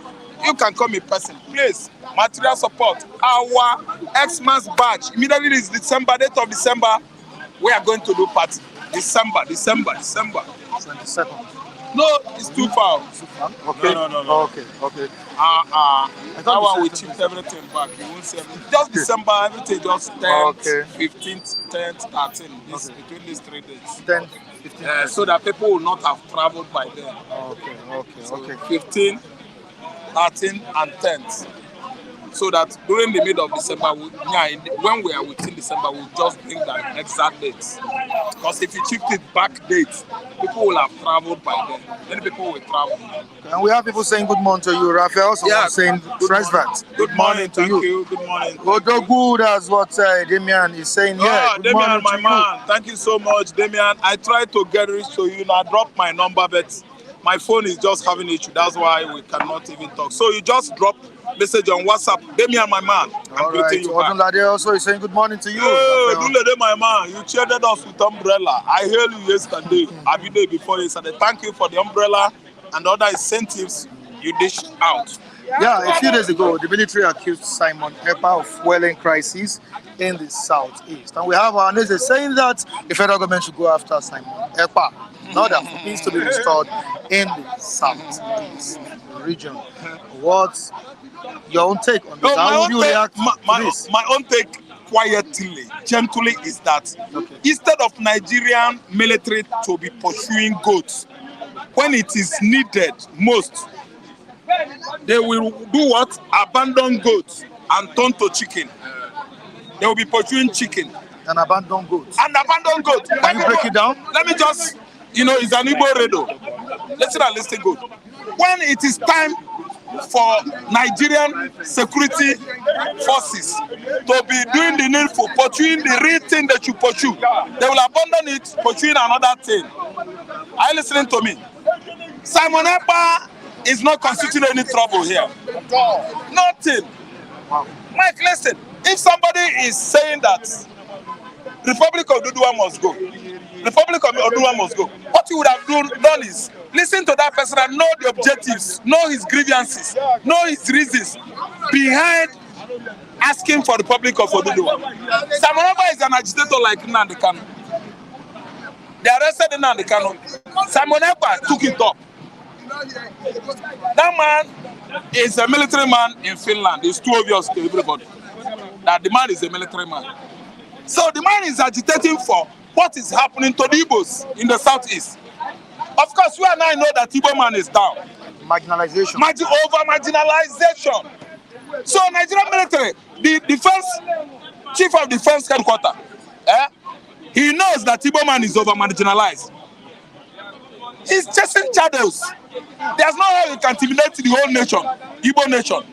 You can come in person. Please, material support. Our Xmas batch. Immediately is December, date of December. We are going to do party. December. 22nd. No, it's too far. Okay. No. Okay. That one we shift everything back. You won't see everything. Just December, everything just 10th, 15th, 10th, 13th. Between these 3 days. 10, 15. So that people will not have traveled by then. Okay. 15, 13, and 10th. So that during the middle of December, when we are within December, we'll just bring the exact dates. Because if you shift it back dates, people will have traveled by then. Many people will travel. And we have people saying good morning to you, Raphael. Someone saying Tresvat. Good morning to you. Good morning. Odogu, that's what Damian is saying here. Yeah, Good Damian, my morning to man. Thank you so much, Damian. I tried to get reach to you, and I dropped my number, but my phone is just having issue. That's why we cannot even talk. So you just drop message on WhatsApp. Damian, my man. I'm greeting you back. Odunlade also is saying good morning to you. Hey, Odunlade, my man. You cheered us with umbrella. I hailed you yesterday, every day before yesterday. Thank you for the umbrella and other incentives you dished out. Yeah, a few days ago, the military accused Simon Ekpa of fueling crisis in the southeast. And we have Ohanaeze saying that the federal government should go after Simon Ekpa. Now that needs to be restored in the southeast region. What's your own take on this? How would you react to this? My own take, quietly, gently, is that instead of Nigerian military to be pursuing goats, when it is needed most, they will do what? Abandon goats and turn to chicken. They will be pursuing chicken. And abandon goats. Can you break it down? Let me just, it's an Igbo radio. Listen good. When it is time for Nigerian security forces to be doing the needful, pursuing the real thing that you pursue, they will abandon it, pursuing another thing. Are you listening to me? Simon Ekpa is not constituting any trouble here. Nothing. Mike, listen. If somebody is saying that Republic of Oduduwa must go, what you would have done is listen to that person and know the objectives, know his grievances, know his reasons behind asking for the Republic of Oduduwa. Simon Ekpa is an agitator like Nnamdi Kanu. They arrested Nnamdi Kanu. Simon Ekpa took it up. That man is a military man in Finland. It's too obvious to everybody that the man is a military man. So the man is agitating for what is happening to the Igbos in the southeast. Of course, you and I know that Igbo man is down. Marginalization. Over-marginalization. So Nigerian military, the defense, chief of defense headquarters, he knows that Igbo man is over-marginalized. He's chasing shadows. There's no way you can intimidate the whole nation, Igbo nation.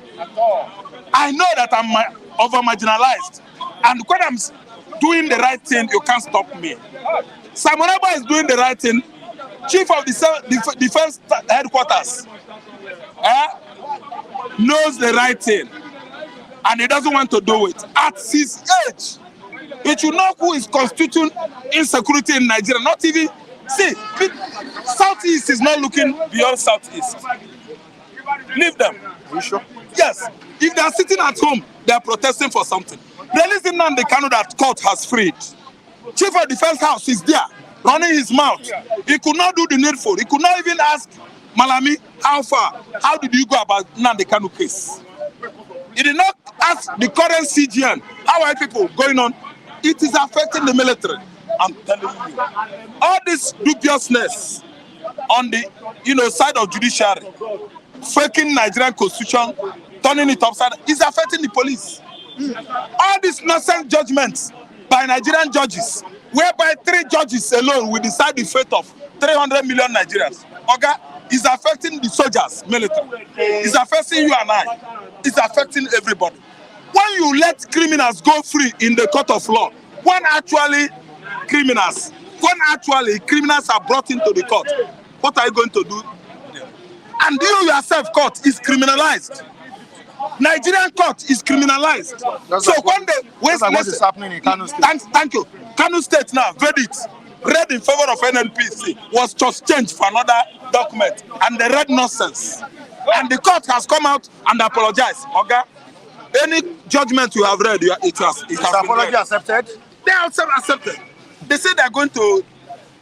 I know that I'm over-marginalized. And when I'm doing the right thing, you can't stop me. Simon Ekpa is doing the right thing. Chief of the defense headquarters knows the right thing. And he doesn't want to do it. At his age, he should know who is constituting insecurity in Nigeria. Not even, see, Southeast is not looking beyond Southeast. Leave them. Are you sure? Yes. If they are sitting at home, they are protesting for something. Release the Nnamdi Kanu that court has freed. Chief of Defense House is there, running his mouth. He could not do the needful. He could not even ask Malami, how far? How did you go about Nnamdi Kanu case? He did not ask the current CGN, how are people going on? It is affecting the military. I'm telling you. All this dubiousness on the side of judiciary, faking Nigerian constitution, turning it upside down, is affecting the police. All these nonsense judgments by Nigerian judges, whereby 3 judges alone will decide the fate of 300 million Nigerians, is affecting the soldiers, military. It's affecting you and I. It's affecting everybody. When you let criminals go free in the court of law, when actually criminals are brought into the court, what are you going to do? And you yourself, court, is criminalized. Nigerian court is criminalized. What is happening in Kano State. Thank you. Kano State now, verdict. read in favor of NNPC was just changed for another document, and they read nonsense. And the court has come out and apologized. Okay? Any judgment you have read, it has been apology read. accepted? They are accepted. They say they are going to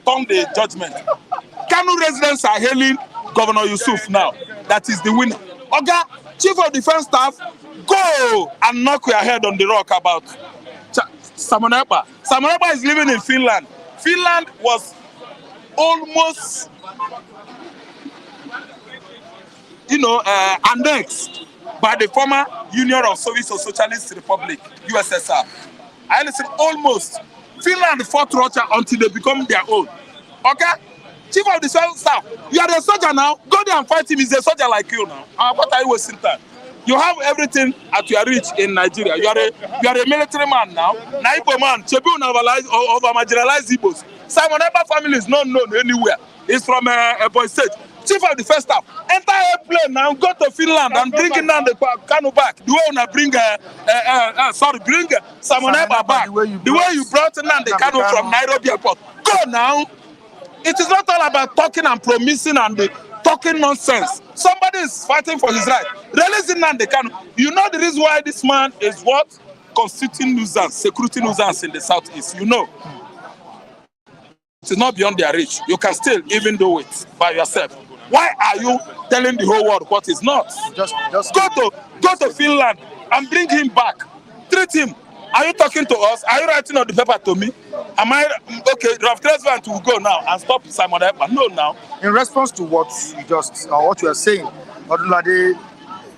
turn the judgment. Kanu residents are hailing Governor Yusuf now. That is the winner. Oga, Chief of Defense Staff, go and knock your head on the rock about Simon Ekpa. Simon Ekpa is living in Finland. Finland was almost, annexed by the former Union of Soviet Socialist Republic, USSR. I listen, almost. Finland fought Russia until they become their own. Okay? Chief of the Staff, you are a soldier now. Go there and fight him. He's a soldier like you now. What are you wasting time? You have everything at your reach in Nigeria. You are a military man now. Na Igbo man, Chebi over marginalized Igbos. Simon Ekpa family is not known anywhere. He's from a boy state. Chief of the Defense Staff, enter a plane now, go to Finland and bring down the Kanu back. The way you bring Simon Ekpa back. The way you brought Nnamdi Kanu from Nairobi airport. Go now. It is not all about talking and promising and talking nonsense. Somebody is fighting for his right. Release Nnamdi Kanu. You know the reason why this man is what? Constituting nuisance, security nuisance in the southeast. You know. It is not beyond their reach. You can still even do it by yourself. Why are you telling the whole world what is not? Just go to Finland and bring him back. Treat him. Are you talking to us? Are you writing on the paper to me? Am I okay? Rav Tresvant will go now and stop Simon Ekpa. No, now. In response to what you are saying, Odunlade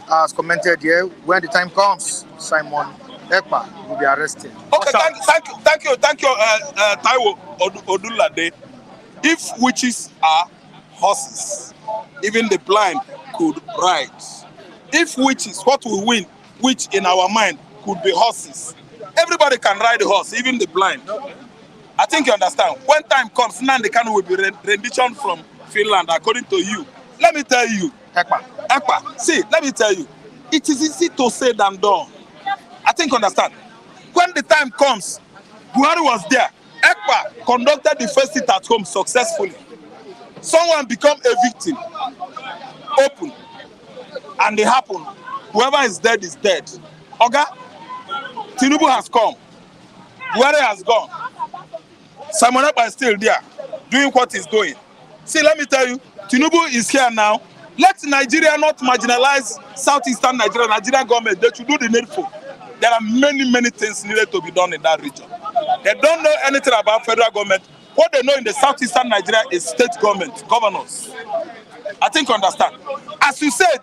has commented here. When the time comes, Simon Ekpa will be arrested. Okay, thank you, Taiwo Odunlade. If witches are horses, even the blind could ride. If witches, what we win, which in our mind could be horses. Everybody can ride a horse, even the blind. I think you understand. When time comes, Nnamdi Kanu will be rendition from Finland, according to you. Let me tell you, Ekpa. See, let me tell you, it is easy to say than done. I think you understand. When the time comes, Buhari was there. Ekpa conducted the first sit at home successfully. Someone become a victim. Open. And it happened. Whoever is dead is dead. Oga, Tinubu has come. Buhari has gone. Simon Ekpa is still there, doing what he's doing. See, let me tell you, Tinubu is here now. Let Nigeria not marginalize southeastern Nigeria. Nigerian government, they should do the needful. There are many things needed to be done in that region. They don't know anything about federal government. What they know in the southeastern Nigeria is state government, governors. I think you understand. As you said,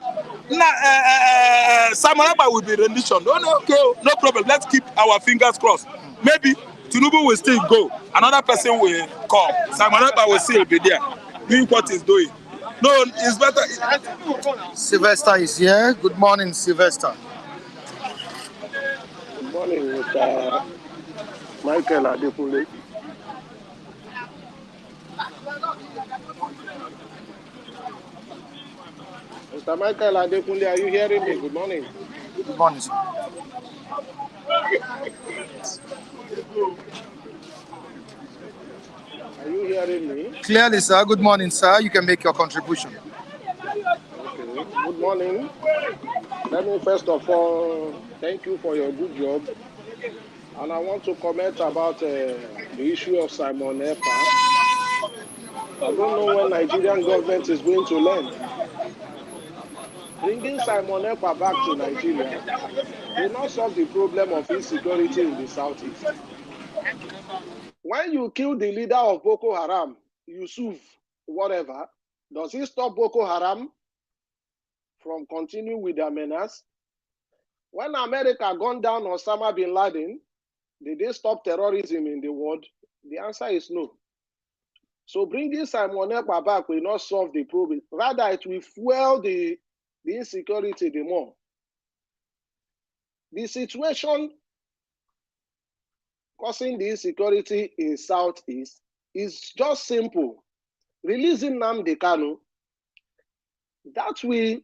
Simon Ekpa will be rendition. Okay, no problem. Let's keep our fingers crossed. Maybe Tinubu will still go. Another person will come. Simon Ekpa will still be there, doing what he's doing. No, it's better. Sylvester is here. Good morning, Sylvester. Good morning, Mr. Michael Adekunle. Mr. Michael Adekunle, are you hearing me? Good morning. Good morning, sir. Are you hearing me? Clearly, sir. Good morning, sir. You can make your contribution. Okay. Good morning. Let me first of all thank you for your good job. And I want to comment about the issue of Simon Ekpa. I don't know when Nigerian government is going to learn. Bringing Simon Ekpa back to Nigeria will not solve the problem of insecurity in the southeast. When you kill the leader of Boko Haram, Yusuf, whatever, does he stop Boko Haram from continuing with their menace? When America gunned down Osama bin Laden, did they stop terrorism in the world? The answer is no. So bringing Simon Ekpa back will not solve the problem. Rather, it will fuel the insecurity the more. The situation causing the insecurity in Southeast is just simple. Releasing Nnamdi Kanu, that will,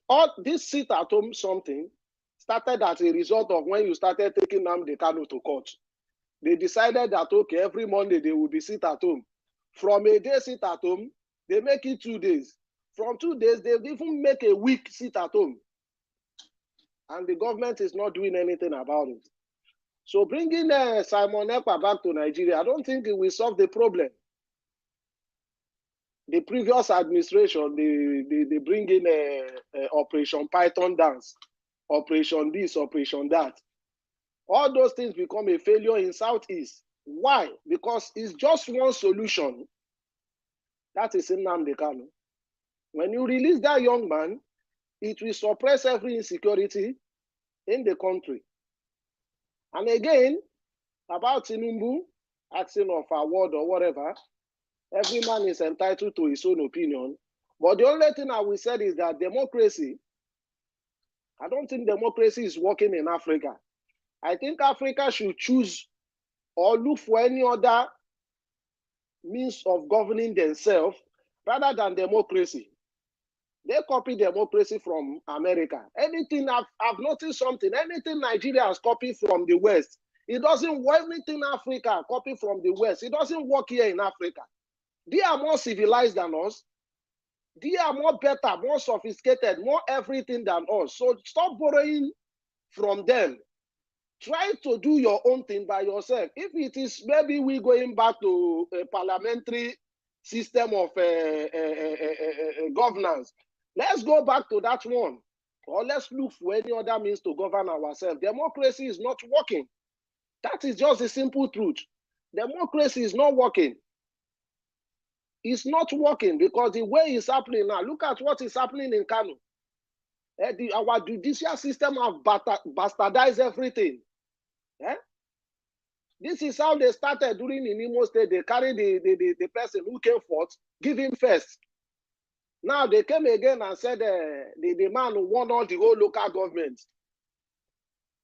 all this sit at home something started as a result of when you started taking Nnamdi Kanu to court. They decided that, okay, every Monday they will be sit at home. From a day sit at home, they make it 2 days. From 2 days, they even make a week sit at home. And the government is not doing anything about it. So bringing Simon Ekpa back to Nigeria, I don't think it will solve the problem. The previous administration, they bring in Operation Python dance, Operation this, Operation that. All those things become a failure in Southeast. Why? Because it's just one solution. That is Nnamdi Kanu. When you release that young man, it will suppress every insecurity in the country. And again, about Tinubu, asking of award or whatever, every man is entitled to his own opinion. But the only thing I will say is that democracy, I don't think democracy is working in Africa. I think Africa should choose or look for any other means of governing themselves rather than democracy. They copy democracy from America. Anything, I've noticed something, anything Nigeria has copied from the West, it doesn't work. Anything Africa copy from the West, it doesn't work here in Africa. They are more civilized than us. They are more better, more sophisticated, more everything than us. So stop borrowing from them. Try to do your own thing by yourself. If it is maybe we going back to a parliamentary system of governance, let's go back to that one. Or let's look for any other means to govern ourselves. Democracy is not working. That is just the simple truth. Democracy is not working. It's not working because the way it's happening now, look at what is happening in Kano. Our judicial system have bastardized everything. Eh? This is how they started during in Imo State. They carried the person who came forth, give him first. Now they came again and said the man who won all the whole local government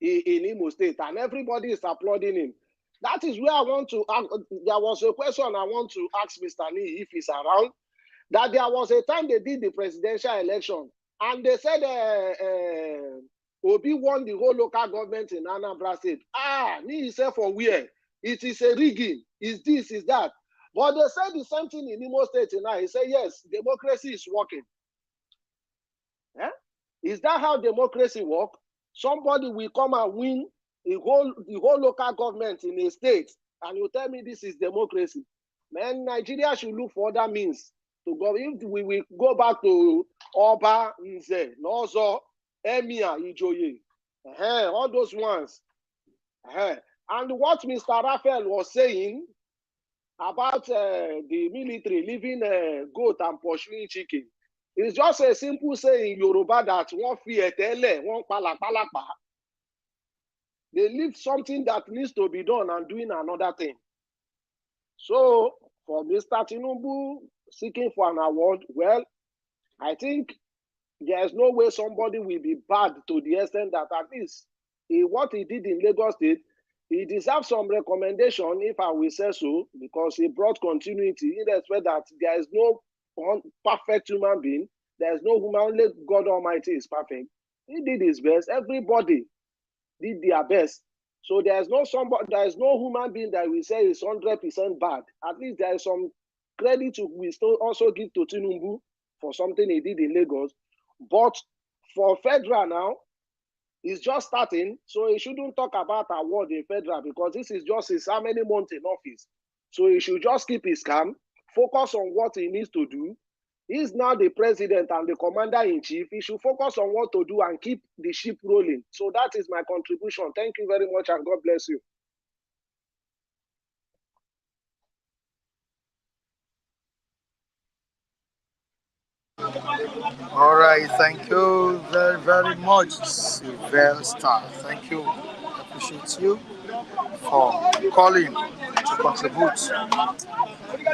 in Imo State, and everybody is applauding him. That is where I want to, there was a question I want to ask Mr. Lee if he's around, that there was a time they did the presidential election, and they said Obi won the whole local government in Anambra State. He said for where? It is a rigging, is this, is that. But they said the same thing in Imo State now. He said, yes, democracy is working. Eh? Is that how democracy works? Somebody will come and win the whole local government in a state, and you tell me this is democracy. Man, Nigeria should look for other means to go. If we will go back to Oba, Nze, Nozo, Emir, Ijoye, all those ones. And what Mr. Raphael was saying about the military leaving goat and pursuing chicken, it's just a simple saying in Yoruba that one fear tele, one palapalapa. They leave something that needs to be done and doing another thing. So for Mr. Tinubu seeking for an award, well, I think there is no way somebody will be bad to the extent that at least what he did in Lagos State, he deserves some recommendation, if I will say so, because he brought continuity in the respect that there is no perfect human being. There is no human, only God Almighty is perfect. He did his best. Everybody did their best. So there is no human being that we say is 100% bad. At least there is some credit we still also give to Tinubu for something he did in Lagos. But for federal now, it's just starting, so he shouldn't talk about award in federal because this is just his how many months in office. So he should just keep his calm, focus on what he needs to do. He's now the president and the commander-in-chief. He should focus on what to do and keep the ship rolling. So that is my contribution. Thank you very much and God bless you. All right, thank you very, very much, Sylvester. Thank you. I appreciate you for calling to contribute.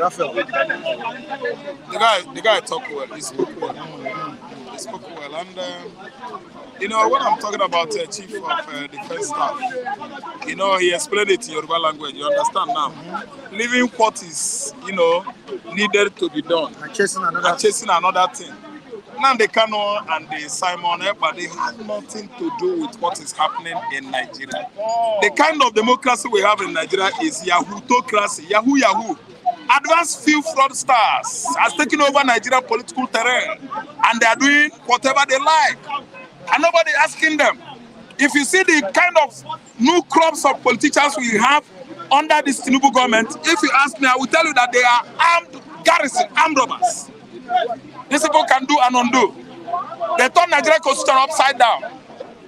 Raphael. The guy talked well. He spoke well. He spoke well. And you know, when I'm talking about Chief of Defense Staff, you know, he explained it in Yoruba language. You understand now? Leaving what is, you know, needed to be done And chasing another thing. Nnamdi Kanu and the Simon Ekpa, they have nothing to do with what is happening in Nigeria. The kind of democracy we have in Nigeria is Yahootocracy, Yahoo Yahoo. Advanced few fraudsters has taken over Nigerian political terrain, and they are doing whatever they like, and nobody asking them. If you see the kind of new crops of politicians we have under this Tinubu government, if you ask me, I will tell you that they are armed garrison, armed robbers. These people can do and undo. They turn Nigerian constitution upside down.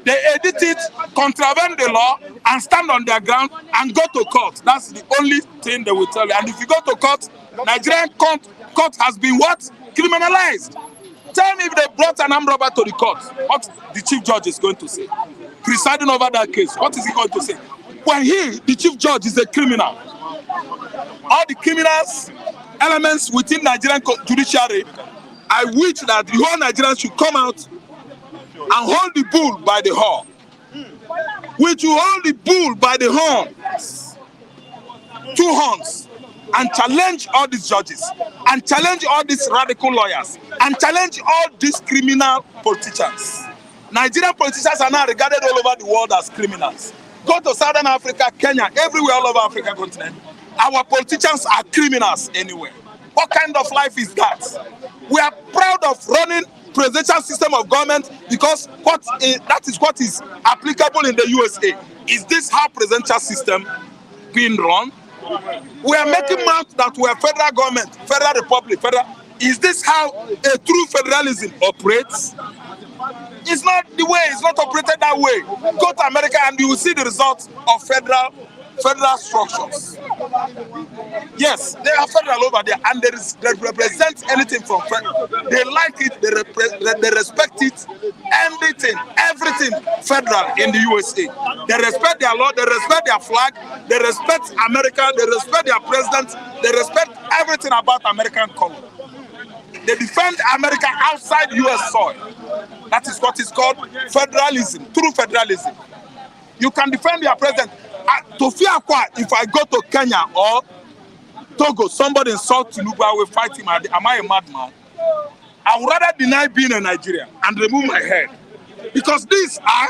They edit it, contravene the law, and stand on their ground and go to court. That's the only thing they will tell you. And if you go to court, Nigerian court has been what? Criminalized. Tell me if they brought an armed robber to the court, what the chief judge is going to say. Presiding over that case, what is he going to say? When the chief judge, is a criminal. All the criminals, elements within Nigerian judiciary, I wish that the whole Nigerians should come out and hold the bull by the horn. We should hold the bull by the horn, 2 horns, and challenge all these judges, and challenge all these radical lawyers, and challenge all these criminal politicians. Nigerian politicians are now regarded all over the world as criminals. Go to Southern Africa, Kenya, everywhere all over African continent. Our politicians are criminals anywhere. What kind of life is that? We are proud of running presidential system of government because that is what is applicable in the USA. Is this how presidential system being run? We are making mouth that we are federal government, federal republic, federal. Is this how a true federalism operates? It's not the way, it's not operated that way. Go to America and you will see the results of federal structures. Yes, they are federal over there, and they represent anything from federal. They like it, they respect it, everything federal in the USA. They respect their law, they respect their flag, they respect America, they respect their president, they respect everything about American color. They defend America outside US soil. That is what is called federalism, true federalism. You can defend your president. If I go to Kenya or Togo, somebody insults Tinubu, I will fight him. Am I a madman? I would rather deny being a Nigerian and remove my head. Because these are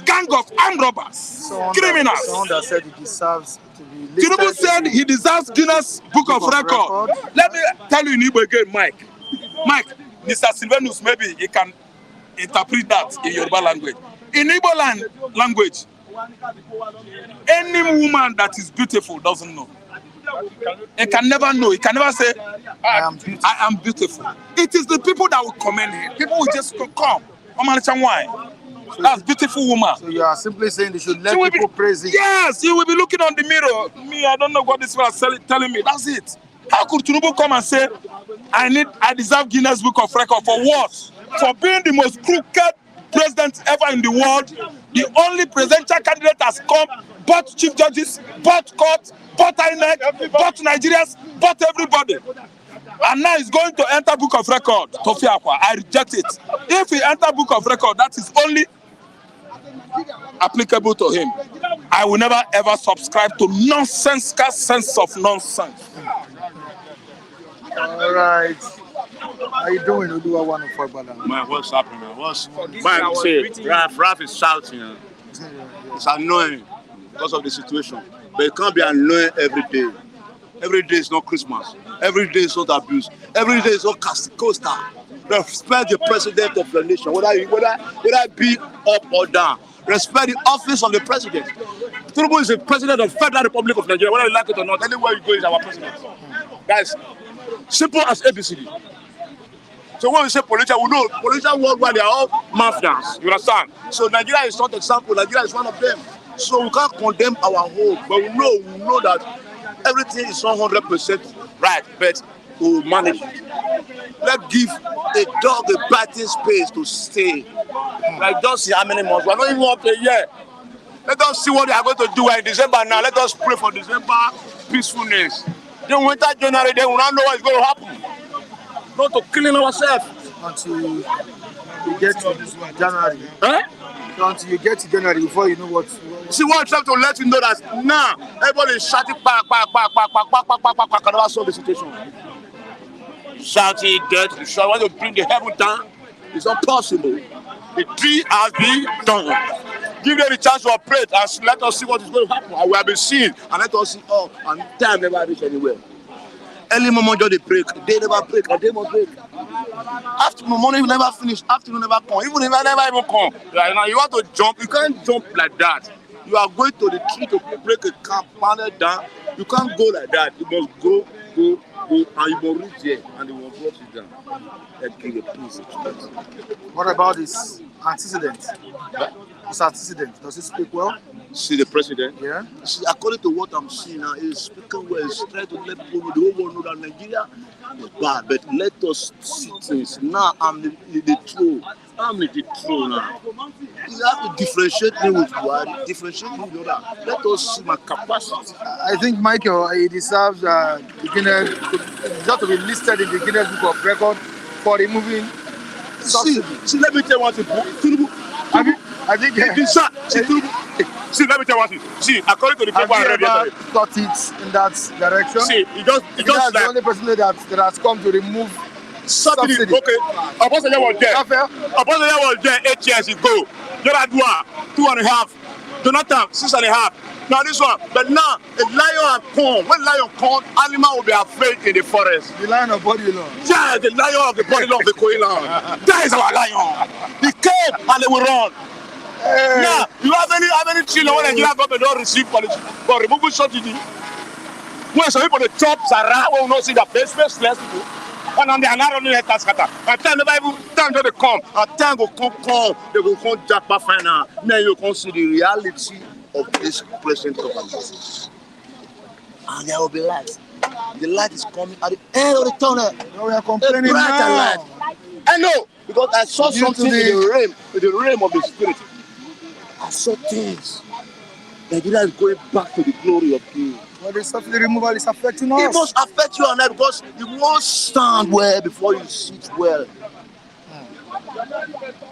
gang of armed robbers, criminals. Someone that said he deserves to be listed. Tinubu said he deserves Guinness Book of Record. Let me tell you in Igbo again, Mike. Mike, Mr. Sylvanus, maybe he can interpret that in Yoruba language. In Igbo language, any woman that is beautiful doesn't know. It can never know. It can never say, I am beautiful. It is the people that will commend him. People will just come. Why? That's beautiful woman. So you are simply saying they should let people praise it. Yes, you will be looking on the mirror. Me, I don't know what this man is telling me. That's it. How could Tinubu come and say, I deserve Guinness Book of Record for what? For being the most crooked president ever in the world. The only presidential candidate has come, both chief judges, both courts, both INEC, both Nigerians, both everybody. And now he's going to enter Book of Record, Tofi Akwa. I reject it. If he enter Book of Record, that is only applicable to him. I will never ever subscribe to nonsensical sense of nonsense. All right. How you doing, Oduwa 104 Bala? Man, what's happening, man? Man, say, Raf is shouting. It's annoying because of the situation. But it can't be annoying every day. Every day is not Christmas. Every day is not abuse. Every day is not coaster. Respect the president of the nation, whether be up or down. Respect the office of the president. Tinubu is the president of the Federal Republic of Nigeria, whether you like it or not. Anywhere you go is our president. Guys, simple as ABCD. So when we say politicians, we know politicians worldwide, they are all mafias. You understand? So Nigeria is not an example. Nigeria is one of them. So we can't condemn our home, but we know that everything is not 100% right, but we'll manage it. Let's give a dog a biting space to stay. Like, just see how many months. We're not even up to a year. Let us see what they are going to do in December now. Let us pray for December peacefulness. Then winter, January, then we don't know what's going to happen. Not to killing ourselves. Until you get to January. Huh? Until you get to January before you know what. See what I'm trying to let you know that now everybody is shouting can never solve the situation. Shouting, death, want to bring the heaven down. It's not possible. The deal has been done. Give them the chance to operate and let us see what is going to happen. And we have been seeing, and let us see, and time never reach anywhere. Early morning just they break, they never break, and they must break. Afternoon, morning never finish, afternoon never come, even if I never even come. Right now, you want to jump, you can't jump like that. You are going to the tree to break a camp, pound it down. You can't go like that. You must go, and you must reach there, and you must watch it down. Let's give a peace. What about this antecedent? This antecedent, does it speak well? See the president? Yeah. See, according to what I'm seeing now, he's speaking well. He's trying to let people know, the whole world know that Nigeria is bad. But let us see things. Now I'm the troll. I'm the troll now. You have to differentiate me with one, differentiate me with the other. Let us see my capacity. I think Michael, he deserves the Guinness, to be listed in the Guinness Book of Record for removing subsidy. See, let me tell you one thing. Tinubu. I think see, let me tell you one thing. See, according to the paper I read yesterday, thought it in that direction. See, it just that's the only person that has come to remove subsidy. Okay, Ohanaeze was there. Ohanaeze was there 8 years ago. Yaradua 2.5. Jonathan 6.5. Now this one, but now a lion has come. When lion comes, animal will be afraid in the forest. The lion of body law. Yeah, the lion of the body law of the Koilan. That is our lion. He came and they will run. Hey. Now, you have any children when Nigeria government don't receive policy for removing subsidy? When some people the chop Sarah will not see the faceless people. And then they are not running like Cascata. And time never even time they come. And time will come, they will come jack back final. Then you can see the reality of this present government. And there will be light. The light is coming at the end of the tunnel. No, we are complaining now. Light. I know, because I saw something in the realm of the spirit. I saw things. Nigeria is going back to the glory of King. But the subsidy removal is affecting us. It must affect you and I because you won't stand well before you sit well.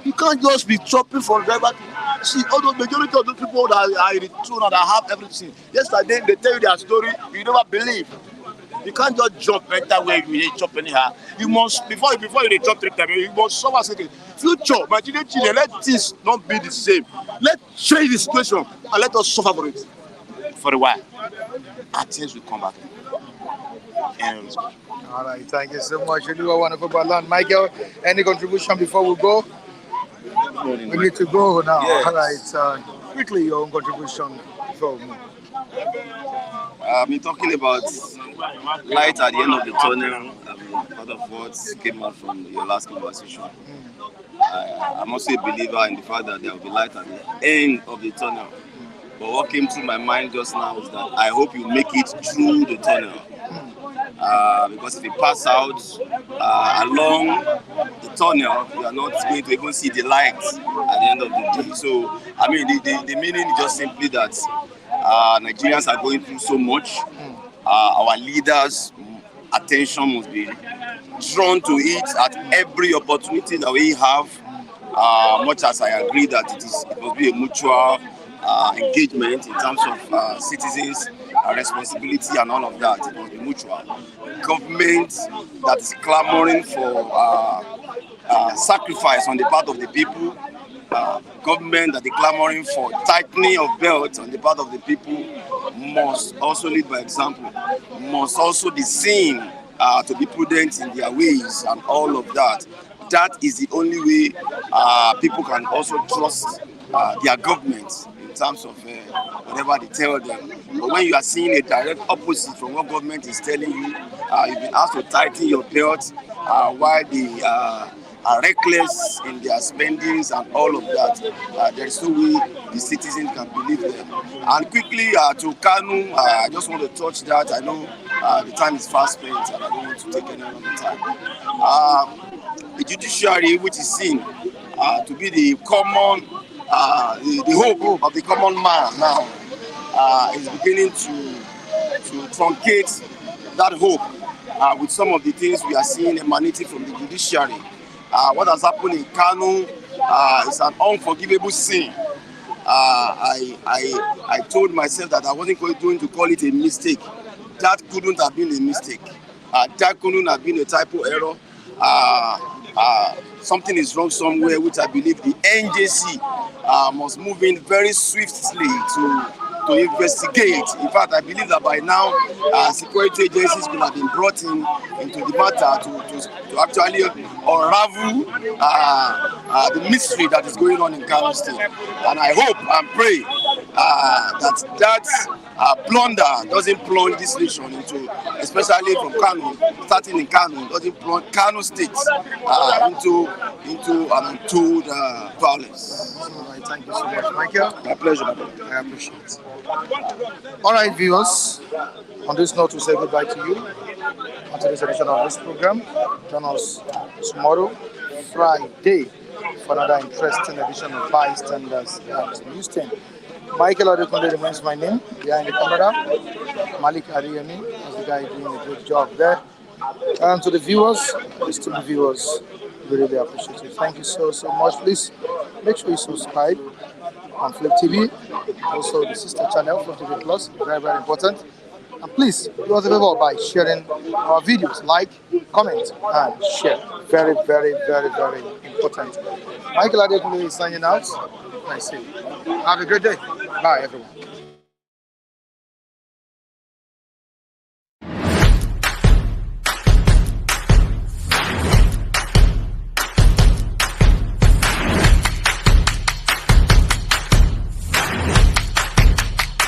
You can't just be chopping from driver to see all those majority of those people that are in the tune and that have everything. Yesterday they tell you their story, you never believe. You can't just jump enter where you chop anyhow. You must before you chop 3 times, you must suffer something. Future, my children, let things not be the same. Let's change the situation and let us suffer for it for a while. And things will come back. All right, thank you so much. You do a wonderful balance. Michael, any contribution before we go? We need to go now. Yes. All right, quickly your own contribution before we move. I've been talking about light at the end of the tunnel. Part of what came out from your last conversation. I'm also a believer in the fact that there will be light at the end of the tunnel. But what came to my mind just now is that I hope you make it through the tunnel. Because if you pass out along the tunnel, you are not going to even see the light at the end of the day. So, I mean, the meaning is just simply that Nigerians are going through so much. Our leaders' attention must be drawn to it at every opportunity that we have. Much as I agree that it must be a mutual engagement in terms of citizens' responsibility and all of that. It must be mutual. Government that is clamoring for sacrifice on the part of the people, government that is clamoring for tightening of belts on the part of the people must also lead by example, must also be seen to be prudent in their ways and all of that. That is the only way people can also trust their government in terms of whatever they tell them. But when you are seeing a direct opposite from what government is telling you, you've been asked to tighten your belt while they are reckless in their spendings and all of that. There is no way the citizens can believe them. And quickly to Kanu, I just want to touch that. I know the time is fast spent and I don't want to take any longer time. The judiciary, which is seen to be the common, the hope of the common man now, is beginning to truncate that hope with some of the things we are seeing emanating from the judiciary. What has happened in Kanu is an unforgivable sin. I told myself that I wasn't going to call it a mistake. That couldn't have been a mistake. That couldn't have been a typo error. something is wrong somewhere, which I believe the NJC must move in very swiftly to investigate. In fact, I believe that by now security agencies could have been brought into the matter to actually unravel the mystery that is going on in Kano State. And I hope and pray that blunder doesn't plunge this nation into, especially from Kano, starting in Kano, doesn't plunge Kano State into an untold violence. All right, thank you so much, Michael. My pleasure. I appreciate it. All right, viewers, on this note, we say goodbye to you on today's edition of this program. Join us tomorrow, Friday, for another interesting edition of Bystanders at News 10. Michael Adekunle remains my name. Behind the camera, Malik Ariyemi is the guy doing a great job there. And to the viewers, esteemed viewers, we really appreciate it. Thank you so much. Please make sure you subscribe on Flip TV, also the sister channel, Flip TV Plus, very, very important. And please do us a favor by sharing our videos, like, comment, and share. Very, very, very, very important. Michael Adekunle is signing out. I say, have a great day. Bye, everyone.